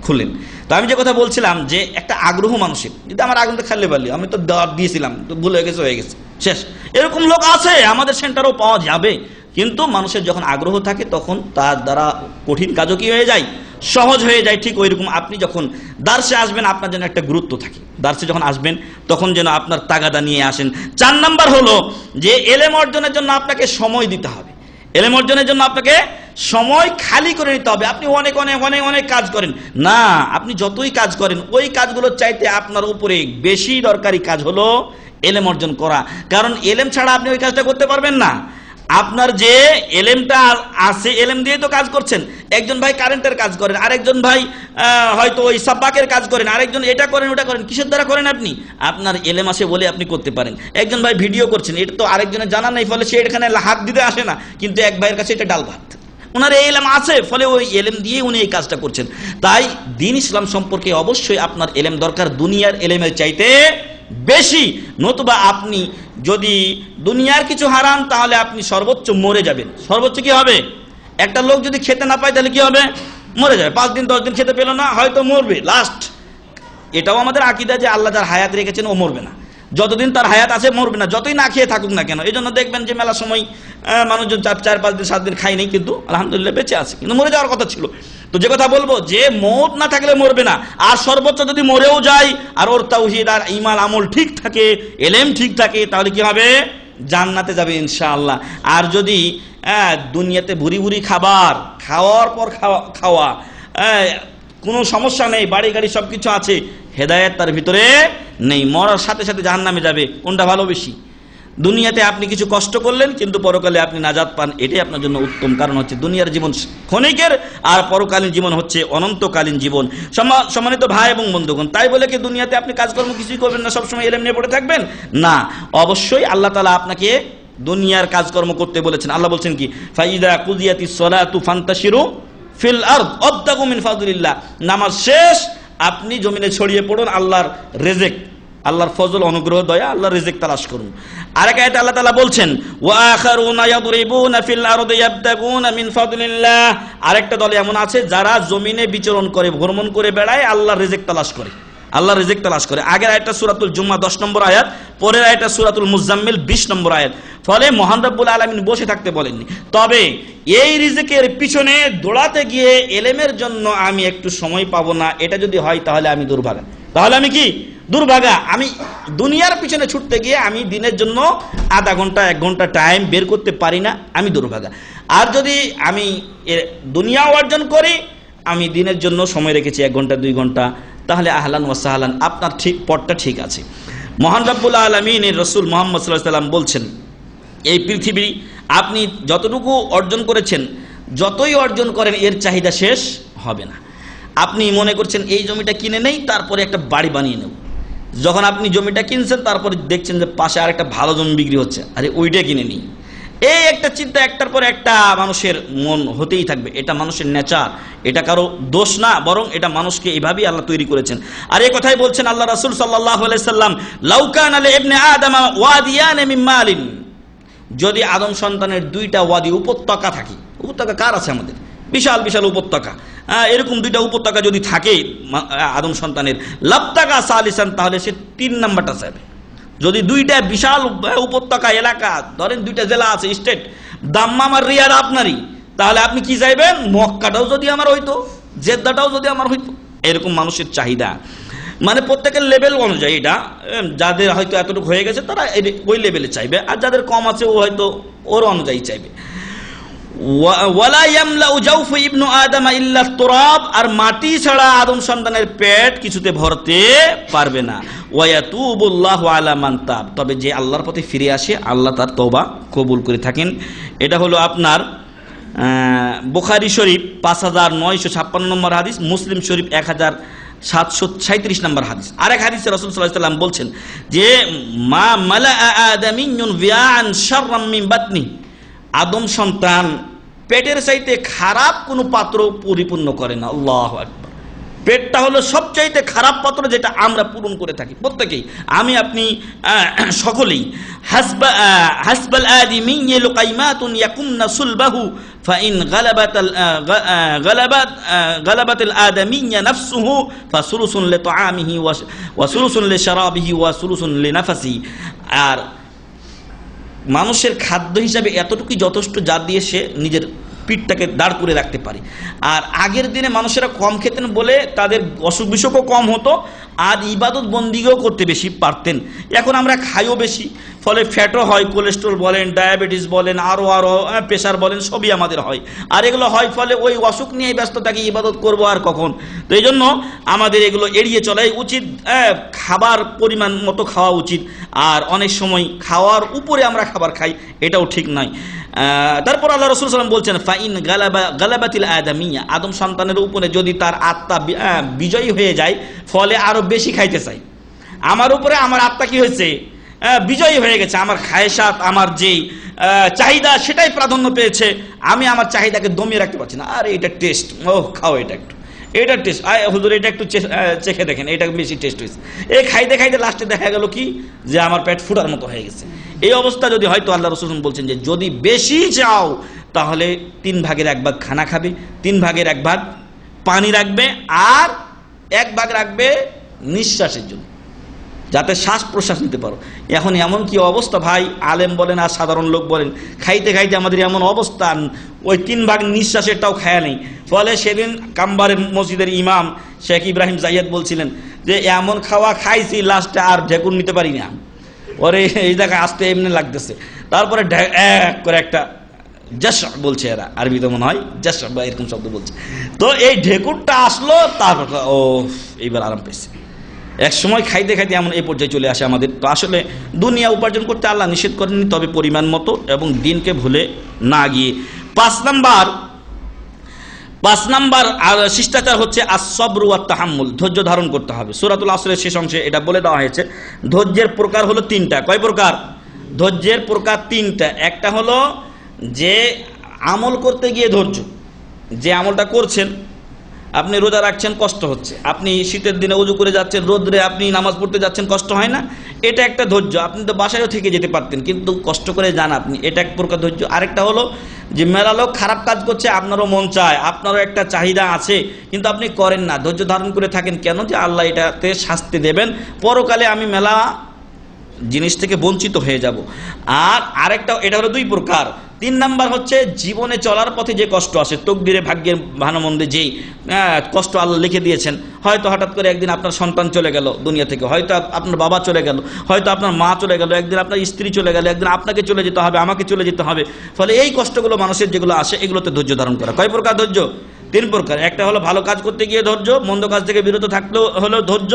খুললেন। তো আমি যে কথা বলছিলাম যে একটা আগ্রহ মানুষের, যদি আমার আগুনটা খাইলে পারলি, আমি তো দিয়েছিলাম, তো ভুল হয়ে গেছে শেষ। এরকম লোক আছে, আমাদের সেন্টারও পাওয়া যাবে। কিন্তু মানুষের যখন আগ্রহ থাকে তখন তার দ্বারা কঠিন কাজও কি হয়ে যায়, সহজ হয়ে যায়। ঠিক ওইরকম আপনি যখন দার্সে আসবেন আপনার যেন একটা গুরুত্ব থাকে, দার্সে যখন আসবেন তখন যেন আপনার তাগাদা নিয়ে আসেন। 4 নাম্বার হলো যে এলেম অর্জনের জন্য আপনাকে সময় দিতে হবে। এলেম অর্জনের জন্য আপনাকে সময় খালি করে নিতে হবে। আপনি অনেক অনেক অনেক অনেক কাজ করেন না, আপনি যতই কাজ করেন ওই কাজগুলোর চাইতে আপনার উপরে বেশি দরকারি কাজ হলো এলেম অর্জন করা। কারণ এলেম ছাড়া আপনি ওই কাজটা করতে পারবেন না। আপনার যে এলেমটা আছে, এলেম দিয়ে তো কাজ করছেন। একজন ভাই কারেন্টের কাজ করেন, আরেকজন ভাই হয়তো ওই সাব্বাকের কাজ করেন, আরেকজন এটা করেন ওটা করেন। কিসের দ্বারা করেন আপনি? আপনার এলেম আসে বলে আপনি করতে পারেন। একজন ভাই ভিডিও করছেন, এটা তো আরেকজনের জানা নেই, ফলে সে এখানে হাত দিতে আসে না, কিন্তু এক ভাইয়ের কাছে এটা ডাল ভাত, ওনার এই এলেম আছে, ফলে ওই এলেম দিয়ে উনি এই কাজটা করছেন। তাই দ্বীন ইসলাম সম্পর্কে অবশ্যই আপনার এলেম দরকার, দুনিয়ার এলেমের চাইতে বেশি। নতুবা আপনি যদি দুনিয়ার কিছু হারান তাহলে আপনি সর্বোচ্চ মরে যাবেন। সর্বোচ্চ কি হবে? একটা লোক যদি খেতে না পায় তাহলে কি হবে? মরে যাবে। 5 দিন 10 দিন খেতে পেল না, হয়তো মরবে লাস্ট। এটাও আমাদের আকীদা যে আল্লাহ যার হায়াত রেখেছেন ও মরবে না, যতদিন তার হায়াত আছে মরবে না, যতই না খেয়ে থাকুক না কেন। এই জন্য দেখবেন যে মেলা সময় মানুষজন 4-5 দিন 7 দিন খায় নেই, কিন্তু আলহামদুলিল্লাহ বেঁচে আছে, কিন্তু মরে যাওয়ার কথা ছিল। তো যে কথা বলবো, যে মওত না থাকলে মরবে না, আর সর্বোচ্চ যদি মরেও যায় আর ওর তাওহীদ আর ঈমান আমল ঠিক থাকে, এলেম ঠিক থাকে, তাহলে কি হবে? জান্নাতে যাবে ইনশাআল্লাহ। আর যদি দুনিয়াতে ভুরি ভুরি খাবার, খাওয়ার পর খাওয়া, কোনো সমস্যা নেই, বাড়ি গাড়ি সবকিছু আছে, হেদায়েত তার ভিতরে নেই, মরার সাথে সাথে জাহান্নামে যাবে, কোনটা ভালো বেশি? দুনিয়াতে আপনি কিছু কষ্ট করলেন কিন্তু পরকালে আপনি নাজাত পান, এটাই আপনার জন্য উত্তম। কারণ হচ্ছে দুনিয়ার জীবন ক্ষণিকের আর পরকালীন জীবন হচ্ছে অনন্তকালীন জীবন। সম্মানিত ভাই এবং বন্ধুগণ, তাই বলে কি দুনিয়াতে আপনি কাজকর্ম কিছুই করবেন না, সবসময় এলেম নিয়ে পড়ে থাকবেন? না, অবশ্যই আল্লাহ তাআলা আপনাকে দুনিয়ার কাজকর্ম করতে বলেছেন। আল্লাহ বলছেন কি, ফাইদা কুদিয়াতিস সালাতু ফান্তাশিরু ফিল আরদ ওয়াবতাগু মিন ফাদলিল্লাহ, নামাজ শেষ, আপনি জমিনে ছড়িয়ে পড়ুন, আল্লাহর রিজিক, আল্লাহর ফজল, অনুগ্রহ, দয়া, আল্লাহর রিজিক তালাশ করুন। আরেক আয়াতে আল্লাহ তাআলা বলছেন, ওয়া আখারুনা ইয়াদরিবুনা ফিল আরদি ইয়াবতাগুনা মিন ফাদলিল্লাহ, আরেকটা দল এমন আছে যারা জমিনে বিচরণ করে, ভ্রমণ করে বেড়ায়, আল্লাহর রিজিক তালাশ করে, আল্লাহর রিজিক তালাশ করে। আগের আয়াতটা সূরাতুল জুমা 10 নম্বর আয়াত, পরের আয়াতটা সূরাতুল মুজাম্মিল 20 নম্বর আয়াত। ফলে মহান রব্বুল আলামিন বসে থাকতে বলেননি, তবে এই রিজিকের পিছনে দৌড়াতে গিয়ে এলেমের জন্য আমি একটু সময় পাবো না, এটা যদি হয় তাহলে আমি দুর্ভাগা। তাহলে আমি কি? দুর্ভাগা। আমি দুনিয়ার পিছনে ছুটতে গিয়ে আমি দিনের জন্য আধা ঘন্টা 1 ঘন্টা টাইম বের করতে পারি না, আমি দুর্ভাগা। আর যদি আমি দুনিয়াও অর্জন করি, আমি দিনের জন্য সময় রেখেছি 1 ঘন্টা 2 ঘন্টা, তাহলে আহলান ওয়া সাহলান, আপনার ঠিক পথটা ঠিক আছে। মহান রব্বুল আলামিনের রাসূল মুহাম্মদ সাল্লাল্লাহু আলাইহি ওয়াসাল্লাম বলছেন, এই পৃথিবী আপনি যতটুকু অর্জন করেছেন, যতই অর্জন করেন এর চাহিদা শেষ হবে না। আপনি মনে করছেন এই জমিটা কিনে নেই, তারপরে একটা বাড়ি বানিয়ে নেব। যখন আপনি জমিটা কিনছেন, তারপরে দেখছেন যে পাশে আরেকটা ভালো জমি বিক্রি হচ্ছে, আরে ওইটা কিনে নিই। এই একটা চিন্তা একটার পর একটা মানুষের মন হতেই থাকবে, এটা মানুষের নেচার, এটা কারো দোষ না, বরং এটা মানুষকে এইভাবেই আল্লাহ তৈরি করেছেন। আর এই কথাই বলছেন আল্লাহ রাসূল সাল্লাল্লাহু আলাইহি সাল্লাম, লাউ কানা লি ইবনে আদম ওয়াদিয়ান মিন মালিন, যদি আদম সন্তানের 2টা ওয়াদি, উপত্যকা থাকে, উপত্যকা কার আছে আমাদের? বিশাল বিশাল উপত্যকা, এরকম 2টা উপত্যকা যদি থাকে আদম সন্তানের, লাবতাকা সালিসান, তাহলে সে 3 নাম্বারটা চাইবে। যদি 2টা বিশাল উপত্যকা এলাকা, ধরেন 2টা জেলা আছে, স্টেট, দাম্মাম আর রিয়াদ আপনারই, তাহলে আপনি কি চাইবেন? মক্কাটাও যদি আমার হইতো, জেদ্দাটাও যদি আমার হইতো। এরকম মানুষের চাহিদা, মানে প্রত্যেকের লেভেল অনুযায়ী, এটা যাদের হয়তো এতটুকু হয়ে গেছে তারা ওই লেভেলে চাইবে, আর যাদের কম আছে ও হয়তো ওর অনুযায়ী চাইবে। ওয়ালা ইয়ামলাউ জাওফু ইবনু আদম ইল্লা তুরাব, আর মাটি ছাড়া আদম সন্তানের পেট কিছুতে ভরতে পারবে না। ওয়া ইয়াতুবুল্লাহু আলা মান তাব, তবে যে আল্লাহর পথে ফিরে আসে আল্লাহ তার তওবা কবুল করে থাকেন। এটা হলো আপনার বুখারী শরীফ 5956 নম্বর হাদিস, মুসলিম শরীফ 1737 নম্বর হাদিস। আরেক হাদিসে রাসূল সাল্লাল্লাহু আলাইহি ওয়াসাল্লাম বলছেন যে, মা মালা আদামিয়ুন ভিয়ান শাররাম মিন বাতনি, আদম সন্তান পেটের চাইতে খারাপ কোনো পাত্র পরিপূর্ণ করে না। আল্লাহু আকবার। পেটটা হলো সবচাইতে খারাপ পাত্র, যেটা আমরা পূরণ করে থাকি প্রত্যেকেই, আমি আপনি সকলেই। হাসবাল আদিমি লুকাইমাতুন ইয়াকুমনা সুলবাহু ফাইন গালাবাতাল আদামিয়া নাফসুহু ফাসুলুসুন লিতাআমিহি ওয়া সুলুসুন লিশারাবিহি ওয়া সুলুসুন লিনাফসিহি। আর মানুষের খাদ্য হিসাবে এতটুকুই যথেষ্ট, যা দিয়ে সে নিজের পিঠটাকে দাঁড় করে রাখতে পারে। আর আগের দিনে মানুষেরা কম খেতেন বলে তাদের অসুখ বিসুখও কম হতো, আর ইবাদত বন্দিগিও করতে বেশি পারতেন। এখন আমরা খাইও বেশি, ফলে ফ্যাটও হয়, কোলেস্ট্রল বলেন, ডায়াবেটিস বলেন, আরও প্রেশার বলেন, সবই আমাদের হয়। আর এগুলো হয় ফলে ওই অসুখ নিয়ে ব্যস্ত থাকি, ইবাদত করবো আর কখন। তো এই জন্য আমাদের এগুলো এড়িয়ে চলাই উচিত, খাবার পরিমাণ মতো খাওয়া উচিত। আর অনেক সময় খাওয়ার উপরে আমরা খাবার খাই, এটাও ঠিক নয়। তারপর আল্লাহ রাসূল সাল্লাল্লাহু আলাইহি ওয়াসাল্লাম বলছেন, ফাইন গালাবাতিল আদামিয়া, আদম সন্তানের উপরে যদি তার আত্মা বিজয়ী হয়ে যায়, ফলে আরো বেশি খাইতে চাই। আমার উপরে আমার আত্মা কি হয়েছে? বিজয়ী হয়ে গেছে, আমার খায়সাত, আমার যেই চাহিদা সেটাই প্রাধান্য পেয়েছে, আমি আমার চাহিদাকে দমিয়ে রাখতে পারছি না। আর এটা টেস্ট, খাও এটা একটু, এটা টেস্ট, হুজুর এটা একটু চেখে দেখেন, এটা বেশি টেস্ট হয়েছে। এই খাইতে খাইতে লাস্টে দেখা গেল কি, যে আমার পেট ফুটার মতো হয়ে গেছে। এই অবস্থা যদি হয়তো আল্লাহ রাসূল বলছেন যে যদি বেশি চাও, তাহলে 3 ভাগের 1 ভাগ খানা খাবে, 3 ভাগের 1 ভাগ পানি রাখবে, আর 1 ভাগ রাখবে নিঃশ্বাসের জন্য। যাতে শ্বাস প্রশ্বাস নিতে পারো। এখন এমন কি অবস্থা ভাই, আলেম বলেন আর সাধারণ লোক বলেন, খাইতে খাইতে আমাদের এমন অবস্থা, ওই 3 ভাগ নিঃশ্বাসেরটাও খায়া নেই। ফলে সেদিন কাম্বারের মসজিদের ইমাম শেখ ইব্রাহিম জাইয়াদ বলছিলেন যে এমন খাওয়া খাইছি লাস্টে আর ঢেকুর নিতে পারি না, ওরে এই জায়গায় আসতে এমনি লাগতেছে। তারপরে এক করে একটা জাস বলছে, এরা আরবিতে মনে হয় জাস বা এরকম শব্দ বলছে। তো এই ঢেকুরটা আসলো, তারপর ও এইবার আরাম পেয়েছে। এক সময় খাইতে খাইতে এমন এই পর্যায়ে চলে আসে আমাদের। তো আসলে দুনিয়া উপার্জন করতে আল্লাহ নিষেধ করেননি, তবে পরিমাণ মতো এবং দিনকে ভুলে না গিয়ে। 5 নাম্বার আর শিষ্টাচার হচ্ছে আস-সবরু ওয়াত তাহাম্মুল, ধৈর্য ধারণ করতে হবে। সূরাতুল আসরের শেষ অংশে এটা বলে দেওয়া হয়েছে। ধৈর্যের প্রকার হলো 3টা। কয় প্রকার? ধৈর্যের প্রকার 3টা। একটা হলো যে আমল করতে গিয়ে ধৈর্য, যে আমলটা করছেন, আপনি রোজা রাখছেন, কষ্ট হচ্ছে, আপনি শীতের দিনে ওযু করে যাচ্ছেন, রোদ্রে আপনি নামাজ পড়তে যাচ্ছেন, কষ্ট হয় না? এটা একটা ধৈর্য। আপনি তো বাসায়ও থেকে যেতে পারতেন, কিন্তু কষ্ট করে যান আপনি, এটা এক প্রকার ধৈর্য। আরেকটা হলো যে মেলা লোক খারাপ কাজ করছে, আপনারও মন চায়, আপনারও একটা চাহিদা আছে, কিন্তু আপনি করেন না, ধৈর্য ধারণ করে থাকেন। কেন? যে আল্লাহ এটাতে শাস্তি দেবেন, পরকালে আমি মেলা জিনিস থেকে বঞ্চিত হয়ে যাব। আর আরেকটা, এটা হলো 2 প্রকার। 3 নাম্বার হচ্ছে জীবনে চলার পথে যে কষ্ট আসে, তকদিরে ভাগ্যের ভালোমন্দে যেই কষ্ট আল্লাহ লিখে দিয়েছেন। হয়তো হঠাৎ করে একদিন আপনার সন্তান চলে গেল দুনিয়া থেকে, হয়তো আপনার বাবা চলে গেল, হয়তো আপনার মা চলে গেল, একদিন আপনার স্ত্রী চলে গেল, একদিন আপনাকে চলে যেতে হবে, আমাকে চলে যেতে হবে। ফলে এই কষ্টগুলো মানুষের যেগুলো আসে, এগুলোতে ধৈর্য ধারণ করা। কয় প্রকার ধৈর্য? 3 প্রকার। একটা হলো ভালো কাজ করতে গিয়ে ধৈর্য, মন্দ কাজ থেকে বিরত থাকলেও হলো ধৈর্য,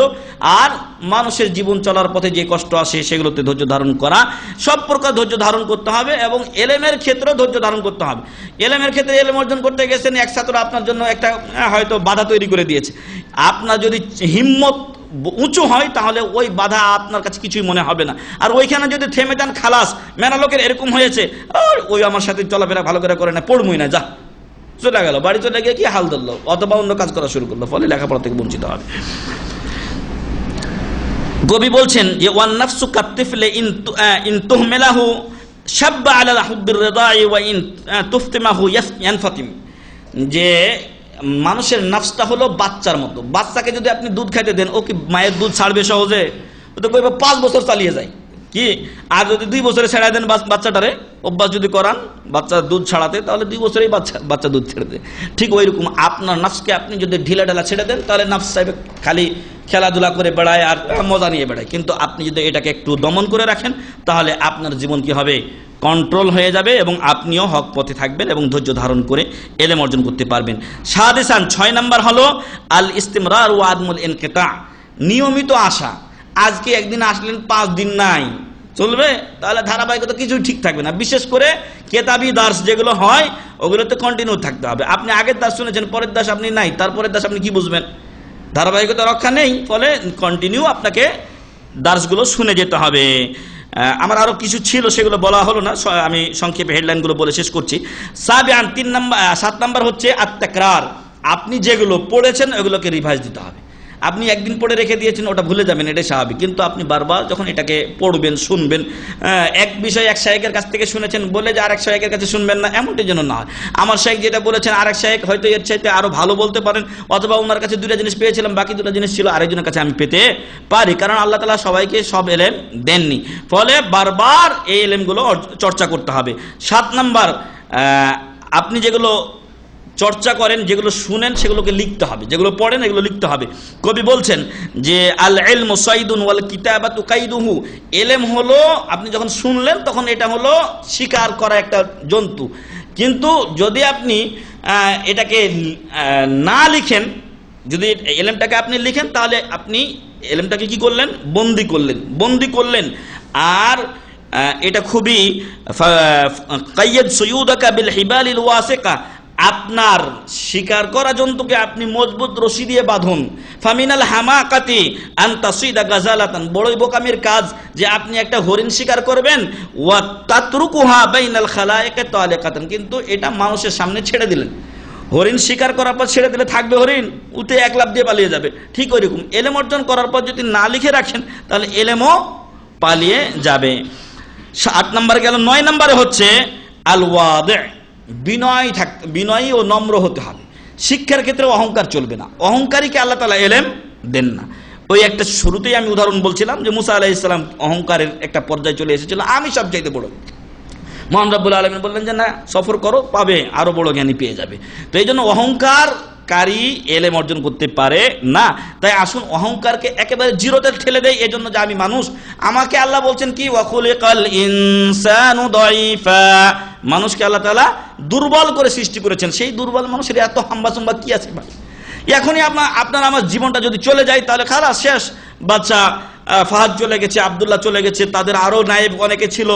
আর মানুষের জীবন চলার পথে যে কষ্ট আসে সেগুলোতে ধৈর্য ধারণ করা। সব প্রকার ধৈর্য ধারণ করতে হবে, এবং এলেমের ক্ষেত্রে ধৈর্য ধারণ করতে হবে। এলেমের ক্ষেত্রে এলেম অর্জন করতে গেছেন, এক ছাত্র আপনার জন্য একটা হয়তো বাধা তৈরি করে দিয়েছে। আপনার যদি হিম্মত উঁচু হয় তাহলে ওই বাধা আপনার কাছে কিছুই মনে হবে না। আর ওইখানে যদি থেমে যান, খালাস। মেনা লোকের এরকম হয়েছে, ওই আমার সাথে চলাফেরা ভালো করে না, পড়বই না, যা চলে গেল, বাড়ি চলে গিয়ে কি হাল ধরলো, অথবা অন্য কাজ করা শুরু করলো, ফলে লেখাপড়া থেকে বঞ্চিত হবে। কবি বলছেন যে ওয়ান নাফসু কাতিফলে ইন তুহমিলাহু শাব্বা আলা হুব্বির রিদাই ওয়া ইন তুফতিমাহু ইয়ানফাতিম, যে মানুষের নাফসটা হলো বাচ্চার মতো। বাচ্চাকে যদি আপনি দুধ খাইতে দেন, ও কি মায়ের দুধ ছাড়বে সহজে? ও তো কইবে 5 বছর চালিয়ে যায় কি। আর যদি 2 বছরে ছেড়ে দেন বাচ্চাটারে, অভ্যাস যদি করান বাচ্চা দুধ ছাড়াতে, তাহলে 2 বছরেই বাচ্চা দুধ ছেড়ে দেয়। ঠিক ওই রকম আপনার নাফসকে আপনি যদি ঢিলা ঢালা ছেড়ে দেন, তাহলে নাফস সাহেব খালি খেলাধুলা করে বেড়ায় আর মজা নিয়ে বেড়ায়। কিন্তু আপনি যদি এটাকে একটু দমন করে রাখেন, তাহলে আপনার জীবন কি হবে? কন্ট্রোল হয়ে যাবে, এবং আপনিও হক পথে থাকবেন এবং ধৈর্য ধারণ করে এলেম অর্জন করতে পারবেন। সাদিসান 6 নাম্বার হলো আল ইস্তিমরার ওয়া আদমুল ইনকিতা, নিয়মিত আসা। আজকে একদিন আসলেন, 5 দিন নাই, চলবে? তাহলে ধারাবাহিকতা কিছুই ঠিক থাকবে না। বিশেষ করে কেতাবি দার্স যেগুলো হয়, ওগুলোতে কন্টিনিউ থাকতে হবে। আপনি আগের দাস শুনেছেন, পরের দাস আপনি নাই, তারপরের দাস আপনি কি বুঝবেন? ধারাবাহিকতা রক্ষা নেই, ফলে কন্টিনিউ আপনাকে দার্সগুলো শুনে যেতে হবে। আমার আরো কিছু ছিল, সেগুলো বলা হলো না, আমি সংক্ষেপে হেডলাইনগুলো বলে শেষ করছি। 7 নাম্বার হচ্ছে আত-তাকরার, আপনি যেগুলো পড়েছেন ওগুলোকে রিভাইজ দিতে হবে। আপনি একদিন পড়ে রেখে দিয়েছেন, ওটা ভুলে যাবেন, এটাই স্বাভাবিক। কিন্তু আপনি বারবার যখন এটাকে পড়বেন, শুনবেন, এক বিষয় এক শায়েখের কাছ থেকে শুনেছেন বলে যে আরেক শায়েখের কাছে শুনবেন না, এমনটি যেন না হয়। আমার শায়েখ যেটা বলেছেন, আরেক শায়েখ হয়তো এর চাইতে আরো ভালো বলতে পারেন, অথবা ওনার কাছে 2টা জিনিস পেয়েছিলাম, বাকি 2টা জিনিস ছিল আরেকজনের কাছে আমি পেতে পারি, কারণ আল্লাহ তাআলা সবাইকে সব এলেম দেননি। ফলে বারবার এই এলেমগুলো চর্চা করতে হবে। 7 নাম্বার, আপনি যেগুলো চর্চা করেন, যেগুলো শুনেন, সেগুলোকে লিখতে হবে, যেগুলো পড়েন এগুলো লিখতে হবে। কবি বলছেন যে আল ইলমু সাইদুন ওয়াল কিতাবাতু কাইদুহু, এলেম হলো, আপনি যখন শুনলেন তখন এটা হলো শিকার করা একটা জন্তু। কিন্তু যদি আপনি এটাকে না লিখেন, যদি এলেমটাকে আপনি লিখেন, তাহলে আপনি এলেমটাকে কি করলেন? বন্দি করলেন। আর এটা খুবই কাইয়াদ সুয়ুদাকা বিল হিবালিল ওয়াসিকা, আপনার শিকার করা জন্তুকে আপনি মজবুত রশি দিয়ে বাঁধুন। ফামিনাল হামাকাতি আন তাসিদা গাজালাতান, বড়ই বোকামির কাজ যে আপনি একটা হরিণ শিকার করবেন, ওয়া তাতরুকুহা বাইনাল খালায়েক তালিকাতান, কিন্তু এটা মানুষের সামনে ছেড়ে দিলেন। হরিণ শিকার করার পর ছেড়ে দিলে থাকবে হরিণ? উঠে 1 লাফ দিয়ে পালিয়ে যাবে। ঠিক ওইরকম এলেম অর্জন করার পর যদি না লিখে রাখেন, তাহলে এলেমও পালিয়ে যাবে। 8 নাম্বার গেল। 9 নাম্বারে হচ্ছে আল ওয়াদি, বিনয়ী ও নম্র হতে হবে। শিক্ষার ক্ষেত্রে অহংকার চলবে না, অহংকারীকে আল্লাহ তাআলা এলেম দেন না। ওই একটা শুরুতেই আমি উদাহরণ বলছিলাম যে মুসা আলাইহিস সালাম অহংকারের একটা পর্যায়ে চলে এসেছিল, আমি সবচাইতে বড়। মহান রব্বুল আলামিন বললেন যে না, সফর করো, পাবে, আরো বড় জ্ঞানী পেয়ে যাবে। তো এই জন্য অহংকারী এলেম অর্জন করতে পারে না। তাই আসুন অহংকারকে একেবারে জিরোতে ঠেলে দেয়। এই জন্য যে আমি মানুষ, আমাকে আল্লাহ বলছেন কি ওয়া খুলিকাল ইনসানু দাঈফা, মানুষকে আল্লাহ তাআলা দুর্বল করে সৃষ্টি করেছেন। সেই দুর্বল মানুষের এত হাম্বা কি আছে ভাই? এখনই আপনার আমার জীবনটা যদি চলে যায় তাহলে খালাস, শেষ। বাচ্চা ফাহাদ চলে গেছে, আব্দুল্লাহ চলে গেছে, তাদের আরো নায়েব অনেকে ছিল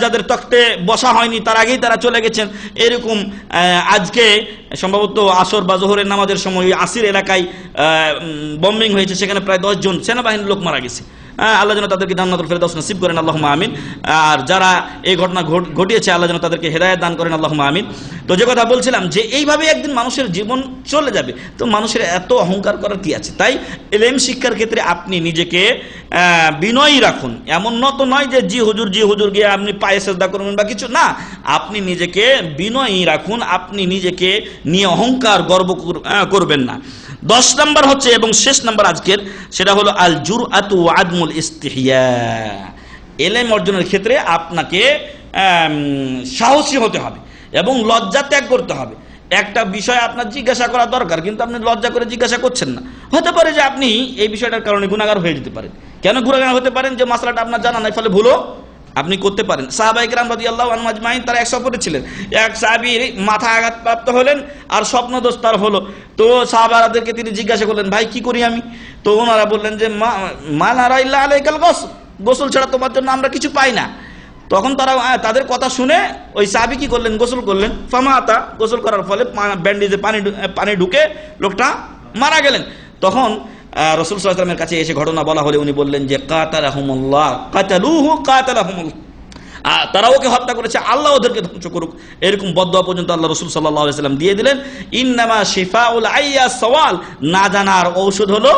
যাদের তখতে বসা হয়নি, তার আগেই তারা চলে গেছেন। এরকম আজকে সম্ভবত আসর বা জোহরের নামাজের সময় আসির এলাকায় বম্বিং হয়েছে, সেখানে প্রায় 10 জন সেনাবাহিনীর লোক মারা গেছে। আল্লাহ যেন তাদেরকে জান্নাতুল ফেরদাউস নসিব করেন, আল্লাহুম্মা আমিন। আর যারা এই ঘটনা ঘটিয়েছে আল্লাহ যেন তাদেরকে হেদায়েত দান করেন, আল্লাহুম্মা আমিন। তো যে কথা বলছিলাম যে এইভাবে একদিন মানুষের জীবন চলে যাবে, তো মানুষের এত অহংকার করার কি আছে? তাই ইলম শিক্ষার ক্ষেত্রে আপনি নিজেকে বিনয়ী রাখুন। এমন নত নয় যে জি হুজুর গিয়ে আপনি পায়ে সেজদা করবেন বা কিছু না, আপনি নিজেকে বিনয়ী রাখুন, আপনি নিজেকে নিয়ে অহংকার গর্ব করবেন না। 10 নম্বর হচ্ছে এবং শেষ নাম্বার আজকের, সেটা হলো আল জুরআতু ওয়া আদমুল ইস্তিহইয়া। ইলম অর্জনের ক্ষেত্রে আপনাকে সাহসী হতে হবে এবং লজ্জা ত্যাগ করতে হবে। একটা বিষয় আপনার জিজ্ঞাসা করা দরকার, কিন্তু আপনি লজ্জা করে জিজ্ঞাসা করছেন না। হতে পারে যে আপনি এই বিষয়টার কারণে গুনাহগার হয়ে যেতে পারেন। কেন গুনাহগার হতে পারেন? যে মাসলাটা আপনার জানা নাই, ফলে ভুলও আপনি করতে পারেন। সাহাবায়ে কেরাম রাদিয়াল্লাহু আনহুম আজমাইন তারা এক সফরে ছিলেন। এক সাহাবীর মাথা আঘাতপ্রাপ্ত হলেন আর স্বপ্নদোষ তার হলো। তো সাহাবাদেরকে তিনি জিজ্ঞাসা করলেন, ভাই কি করি আমি? তো ওনারা বললেন যে মা নারা ইল্লা আলাইকাল গোসল, গোসল ছাড়া তোমার জন্য আমরা কিছু পাই না। তখন তারা তাদের কথা শুনে ওই সাহাবী কি করলেন? গোসল করলেন। ফামাতা, গোসল করার ফলে ব্যান্ডেজে পানি ঢুকে লোকটা মারা গেলেন। তখন রাসূল সাল্লাল্লাহু আলাইহি ওয়াসাল্লামের কাছে এসে ঘটনা বলা হলে উনি বললেন যে কাতালাহুমুল্লাহ কাতালুহু কাতালাহুমুল্লাহ, তারা ওকে হত্যা করেছে, আল্লাহ ওদেরকে ধ্বংস করুক। এরকম বদদুয়া পর্যন্ত আল্লাহ রাসূল সাল্লাল্লাহু আলাইহি ওয়াসাল্লাম দিয়ে দিলেন। ইন্নামা শিফাউল আইয়া সওয়াল, না জানার ঔষধ হলো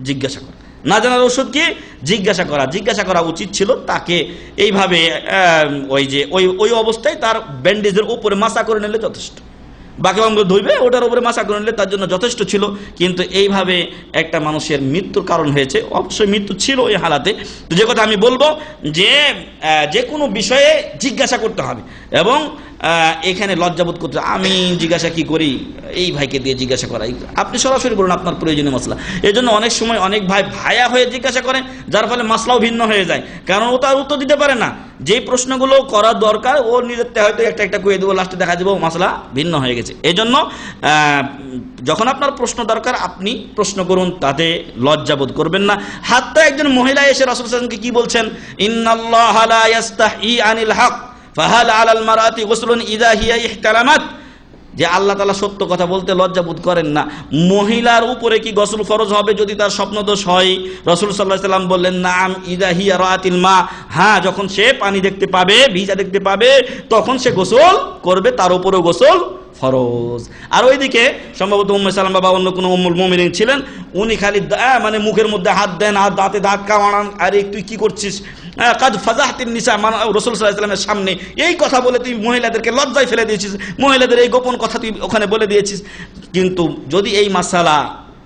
জিজ্ঞাসা করা। না জানার ঔষধ কি? জিজ্ঞাসা করা। জিজ্ঞাসা করা উচিত ছিল তাকে এইভাবে, ওই অবস্থায় তার ব্যান্ডেজের উপরে মাসা করে নিলে যথেষ্ট। বাকি অঙ্গ ধুইবে, ওটার উপরে মাসা করে নিলে তার জন্য যথেষ্ট ছিল। কিন্তু এইভাবে একটা মানুষের মৃত্যুর কারণ হয়েছে, অবশ্যই মৃত্যু ছিল এই হালাতে। তো যে কথা আমি বলবো যে কোনো বিষয়ে জিজ্ঞাসা করতে হবে এবং এখানে লজ্জাবোধ করতে, আমি জিজ্ঞাসা কি করি, এই ভাইকে দিয়ে জিজ্ঞাসা করাই, আপনি সরাসরি বলুন আপনার প্রয়োজনীয় মাসলা। এই জন্য অনেক সময় অনেক ভাই ভায়া হয়ে জিজ্ঞাসা করেন, যার ফলে মাসলাও ভিন্ন হয়ে যায়, কারণ ও তার উত্তর দিতে পারে না। যেই প্রশ্নগুলো করার দরকার ও নিজের হয়তো একটা কয়ে দেবো, লাস্টে দেখা যাবো মাসলা ভিন্ন হয়ে গেছে। এই জন্য যখন আপনার প্রশ্ন দরকার আপনি প্রশ্ন করুন, তাতে লজ্জাবোধ করবেন না। হাত্তা একজন মহিলা এসে রাসূল সাল্লাল্লাহু আলাইহি ওয়াসাল্লামকে কি বলছেন? ইন্নাল্লাহা লা ইয়াস্তাহি আনিল হক ফাহাল আলাল মারাতি গোসলুন ইযা হিয়া ইহতালামাত, যে আল্লাহ তাআলা সত্য কথা বলতে লজ্জাবোধ করেন না। মহিলার উপরে কি গোসল ফরজ হবে যদি তার স্বপ্নদোষ হয়? রাসূল সাল্লাল্লাহু আলাইহি ওয়াসাল্লাম বললেন নাম ইযা হিয়া রাআতিল মা, হ্যাঁ, যখন সে পানি দেখতে পাবে, ভিজা দেখতে পাবে, তখন সে গোসল করবে, তার উপরেও গোসল ফরজ। আর ওইদিকে সম্ভবত উম্মে সালামা বা অন্য কোনো উম্মুল মুমিনিন ছিলেন, উনি খালি মুখের মধ্যে হাত দেন আর দাঁতে দাঁত কামড়ান, আরে তুই কি করছিস, কাদ ফাজাহতিন নিসা, রাসূল সাল্লাল্লাহু আলাইহি ওয়াসাল্লামের সামনে এই কথা বলে তুই মহিলাদেরকে লজ্জায় ফেলে দিয়েছিস, মহিলাদের এই গোপন কথা তুই ওখানে বলে দিয়েছিস। কিন্তু যদি এই মাসালা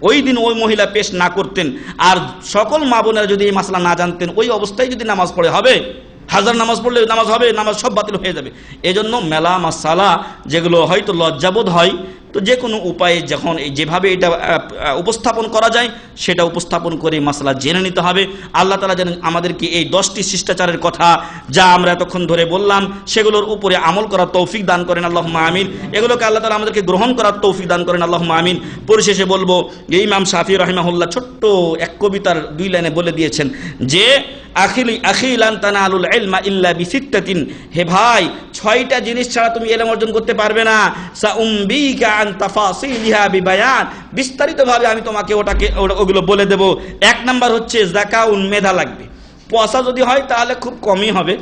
ওই দিন ওই মহিলা পেশ না করতেন আর সকল মা বোনেরা যদি এই মাসলা না জানতেন, ওই অবস্থায় যদি নামাজ পড়ে হবে, হাজার নামাজ পড়লে নামাজ হবে, নামাজ সব বাতিল হয়ে যাবে। এজন্য মেলা মাসালা যেগুলো হয়তো লজ্জাবোধ হয়, তো যে কোনো উপায়ে যখন যেভাবে এটা উপস্থাপন করা যায় সেটা উপস্থাপন করে মাসলা জেনে নিতে হবে। আল্লাহ তাআলা যেন আমাদেরকে এই 10টি শিষ্টাচারের কথা যা আমরা এতক্ষণ ধরে বললাম সেগুলোর উপরে আমল করার তৌফিক দান করেন, আল্লাহুম্মা আমিন। এগুলোকে আল্লাহ তাআলা আমাদেরকে গ্রহণ করার তৌফিক দান করেন, আল্লাহুম্মা আমিন। পরিশেষে বলবো, ইমাম শাফিঈ রাহিমাহুল্লাহ ছোট্ট এক কবিতার 2 লাইনে বলে দিয়েছেন যে আখিলান তানালুল ইলমা ইল্লা বিসিত্তাতিন, হে ভাই 6টা জিনিস ছাড়া তুমি ইলম অর্জন করতে পারবে না। সাউম্বিকা আন তাফাসিলিহা বিবায়ান, বিস্তারিতভাবে আমি তোমাকে ওগুলো বলে দেব। 1 নাম্বার হচ্ছে যাকাউন, মেধা লাগবে। পয়সা যদি হয় তাহলে খুব কমই হবে,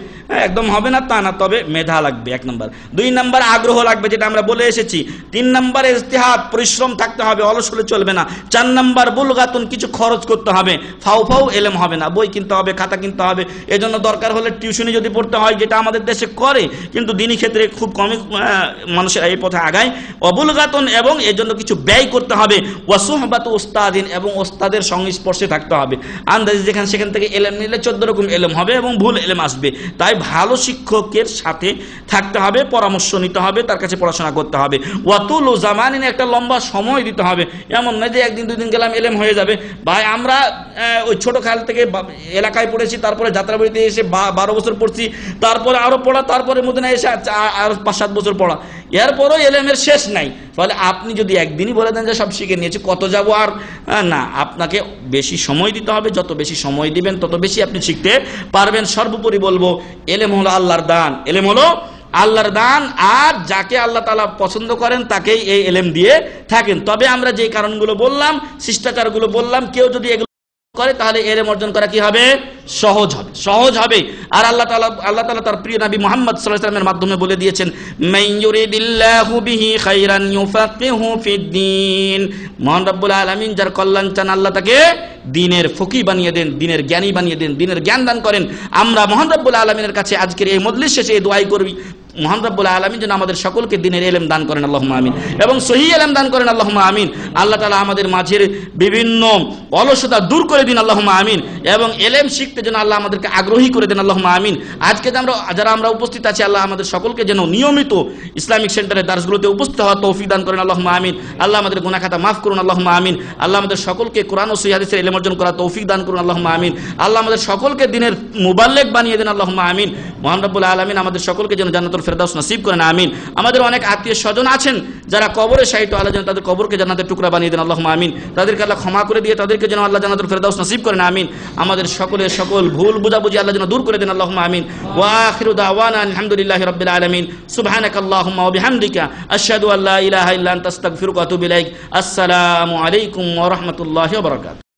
একদম হবে না তা না, তবে মেধা লাগবে 1 নম্বর। 2 নম্বর আগ্রহ লাগবে, যেটা আমরা বলে এসেছি। 3 নম্বর ইজতিহাদ, পরিশ্রম থাকতে হবে, অলস হলে চলবে না। 4 নম্বর বুলগাতুন, কিছু খরচ করতে হবে, ফাউ ফাউ এলেম হবে না, বই কিনতে হবে, খাতা কিনতে হবে। এজন্য দরকার হলে টিউশনি যদি পড়তে হয়, যেটা আমাদের দেশে করে, কিন্তু দিনী ক্ষেত্রে খুব কমই মানুষের এই পথে আগায়। অবুলগাতুন, এবং এর জন্য কিছু ব্যয় করতে হবে। ওয়াসুহবাতু উস্তাদিন, এবং ওস্তাদের সংস্পর্শে থাকতে হবে। আন্দাজে যেখানে সেখান থেকে এলেম নিলে 14 রকম এলেম হবে এবং ভুল এলেম আসবে। তাই ভালো শিক্ষকের সাথে থাকতে হবে, পরামর্শ নিতে হবে, তার কাছে পড়াশোনা করতে হবে। ওয়াতুলু জামানিন, একটা লম্বা সময় দিতে হবে। এমন নয় যে 1 দিন 2 দিন গেলাম এলেম হয়ে যাবে। ভাই আমরা ওই ছোট কাল থেকে এলাকায় পড়েছি, তারপরে যাত্রাবাড়িতে এসে 12 বছর পড়ছি, তারপরে আরো পড়া, তারপরে মদিনায় এসে আর 5-7 বছর পড়া, এরপরও এলেমের শেষ নাই। ফলে আপনি যদি একদিনই বলে দেন যে সব শিখে নিয়েছি, কত যাব আর, না, আপনাকে বেশি সময় দিতে হবে। যত বেশি সময় দিবেন তত বেশি আপনি শিখতে পারবেন। সর্বোপরি বলবো, এলেম হলো আল্লাহর দান, এলেম হলো আল্লাহর দান, আর যাকে আল্লাহ তাআলা পছন্দ করেন তাকেই এই এলেম দিয়ে থাকেন। তবে আমরা যে কারণগুলো বললাম, শিষ্টাচারগুলো বললাম, কেউ যদি এগুলো করে তাহলে এলেম অর্জন করা কি হবে? সহজ হবে, সহজ হবে। আর আল্লাহ তাআলা তার প্রিয় নবী মুহাম্মদ সাল্লাল্লাহু আলাইহি ওয়াসাল্লামের মাধ্যমে বলে দিয়েছেন, মান ইউরিদিল্লাহু বিহি খাইরান ইউফাক্কিহু ফিদ্দীন। মহান রব্বুল আলামিন যার কল্যাণ চান, আল্লাহ তাকে দ্বীনের ফকিহ বানিয়ে দেন, দ্বীনের জ্ঞানী বানিয়ে দেন, দ্বীনের জ্ঞান দান করেন। আমরা মহান রব্বুল আলামিনের কাছে আজকের এই মজলিস শেষে এই দোয়াই করবি, মহান রব্বুল আলামিন যেন আমাদের সকলকে দ্বীনের ইলম দান করেন, আল্লাহুম্মা আমিন, এবং সহিহ ইলম দান করেন, আল্লাহুম্মা আমিন। আল্লাহ তাআলা আমাদের মাঝের বিভিন্ন অলসতা দূর করে দিন, আল্লাহুম্মা আমিন, এবং ইলম শিখতে যেন আল্লাহ আমাদেরকে আগ্রহী করে দেন, আল্লাহুম্মা আমিন। আজকে যারা আমরা উপস্থিত আছি, আল্লাহ আমাদের সকলকে যেন নিয়মিত ইসলামিক সেন্টারের দার্সগুলোতে উপস্থিত হওয়ার তৌফিক দান করেন, আল্লাহুম্মা আমিন। আল্লাহ আমাদের গুনাহ খাতা মাফ করুন, আল্লাহুম্মা আমিন। আল্লাহ আমাদের সকলকে কোরআন ও সহিহ হাদিসের ইলম অর্জন করার তৌফিক দান করুন, আল্লাহুম্মা আমিন। আল্লাহ আমাদের সকলকে দ্বীনের মুবাল্লিগ বানিয়ে দেন, আল্লাহুম্মা আমিন। মহান রব্বুল আলামিন আমাদের সকলকে যেন জান্নাতুল ফেরদাউস নসিব করেন, আমিন। আমাদের অনেক আত্মীয় স্বজন আছেন যারা কবরে শায়িত, আল্লাহ যেন তাদের কবরকে জান্নাতের টুকরা বানিয়ে দেন, আল্লাহুম্মা আমিন। তাদেরকে আল্লাহ ক্ষমা করে দিয়ে তাদেরকে যেন আল্লাহ জান্নাতুল ফেরদাউস নসিব করেন, আমিন। আমাদের সকলের সকল ভুল বুঝাবুঝি আল্লাহ যেন দূর করে দেন, আল্লাহুম্মা আমিন। ওয়া আখিরু দাওয়ানা আলহামদুলিল্লাহি রাব্বিল আলামিন। সুবহানাকাল্লাহুম্মা ওয়া বিহামদিকা আশহাদু আল্লা ইলাহা ইল্লা আনতা আস্তাগফিরুকা ওয়া আতুবু ইলাইক। আসসালামু আলাইকুম ওয়া রাহমাতুল্লাহি ওয়া বারাকাতুহু।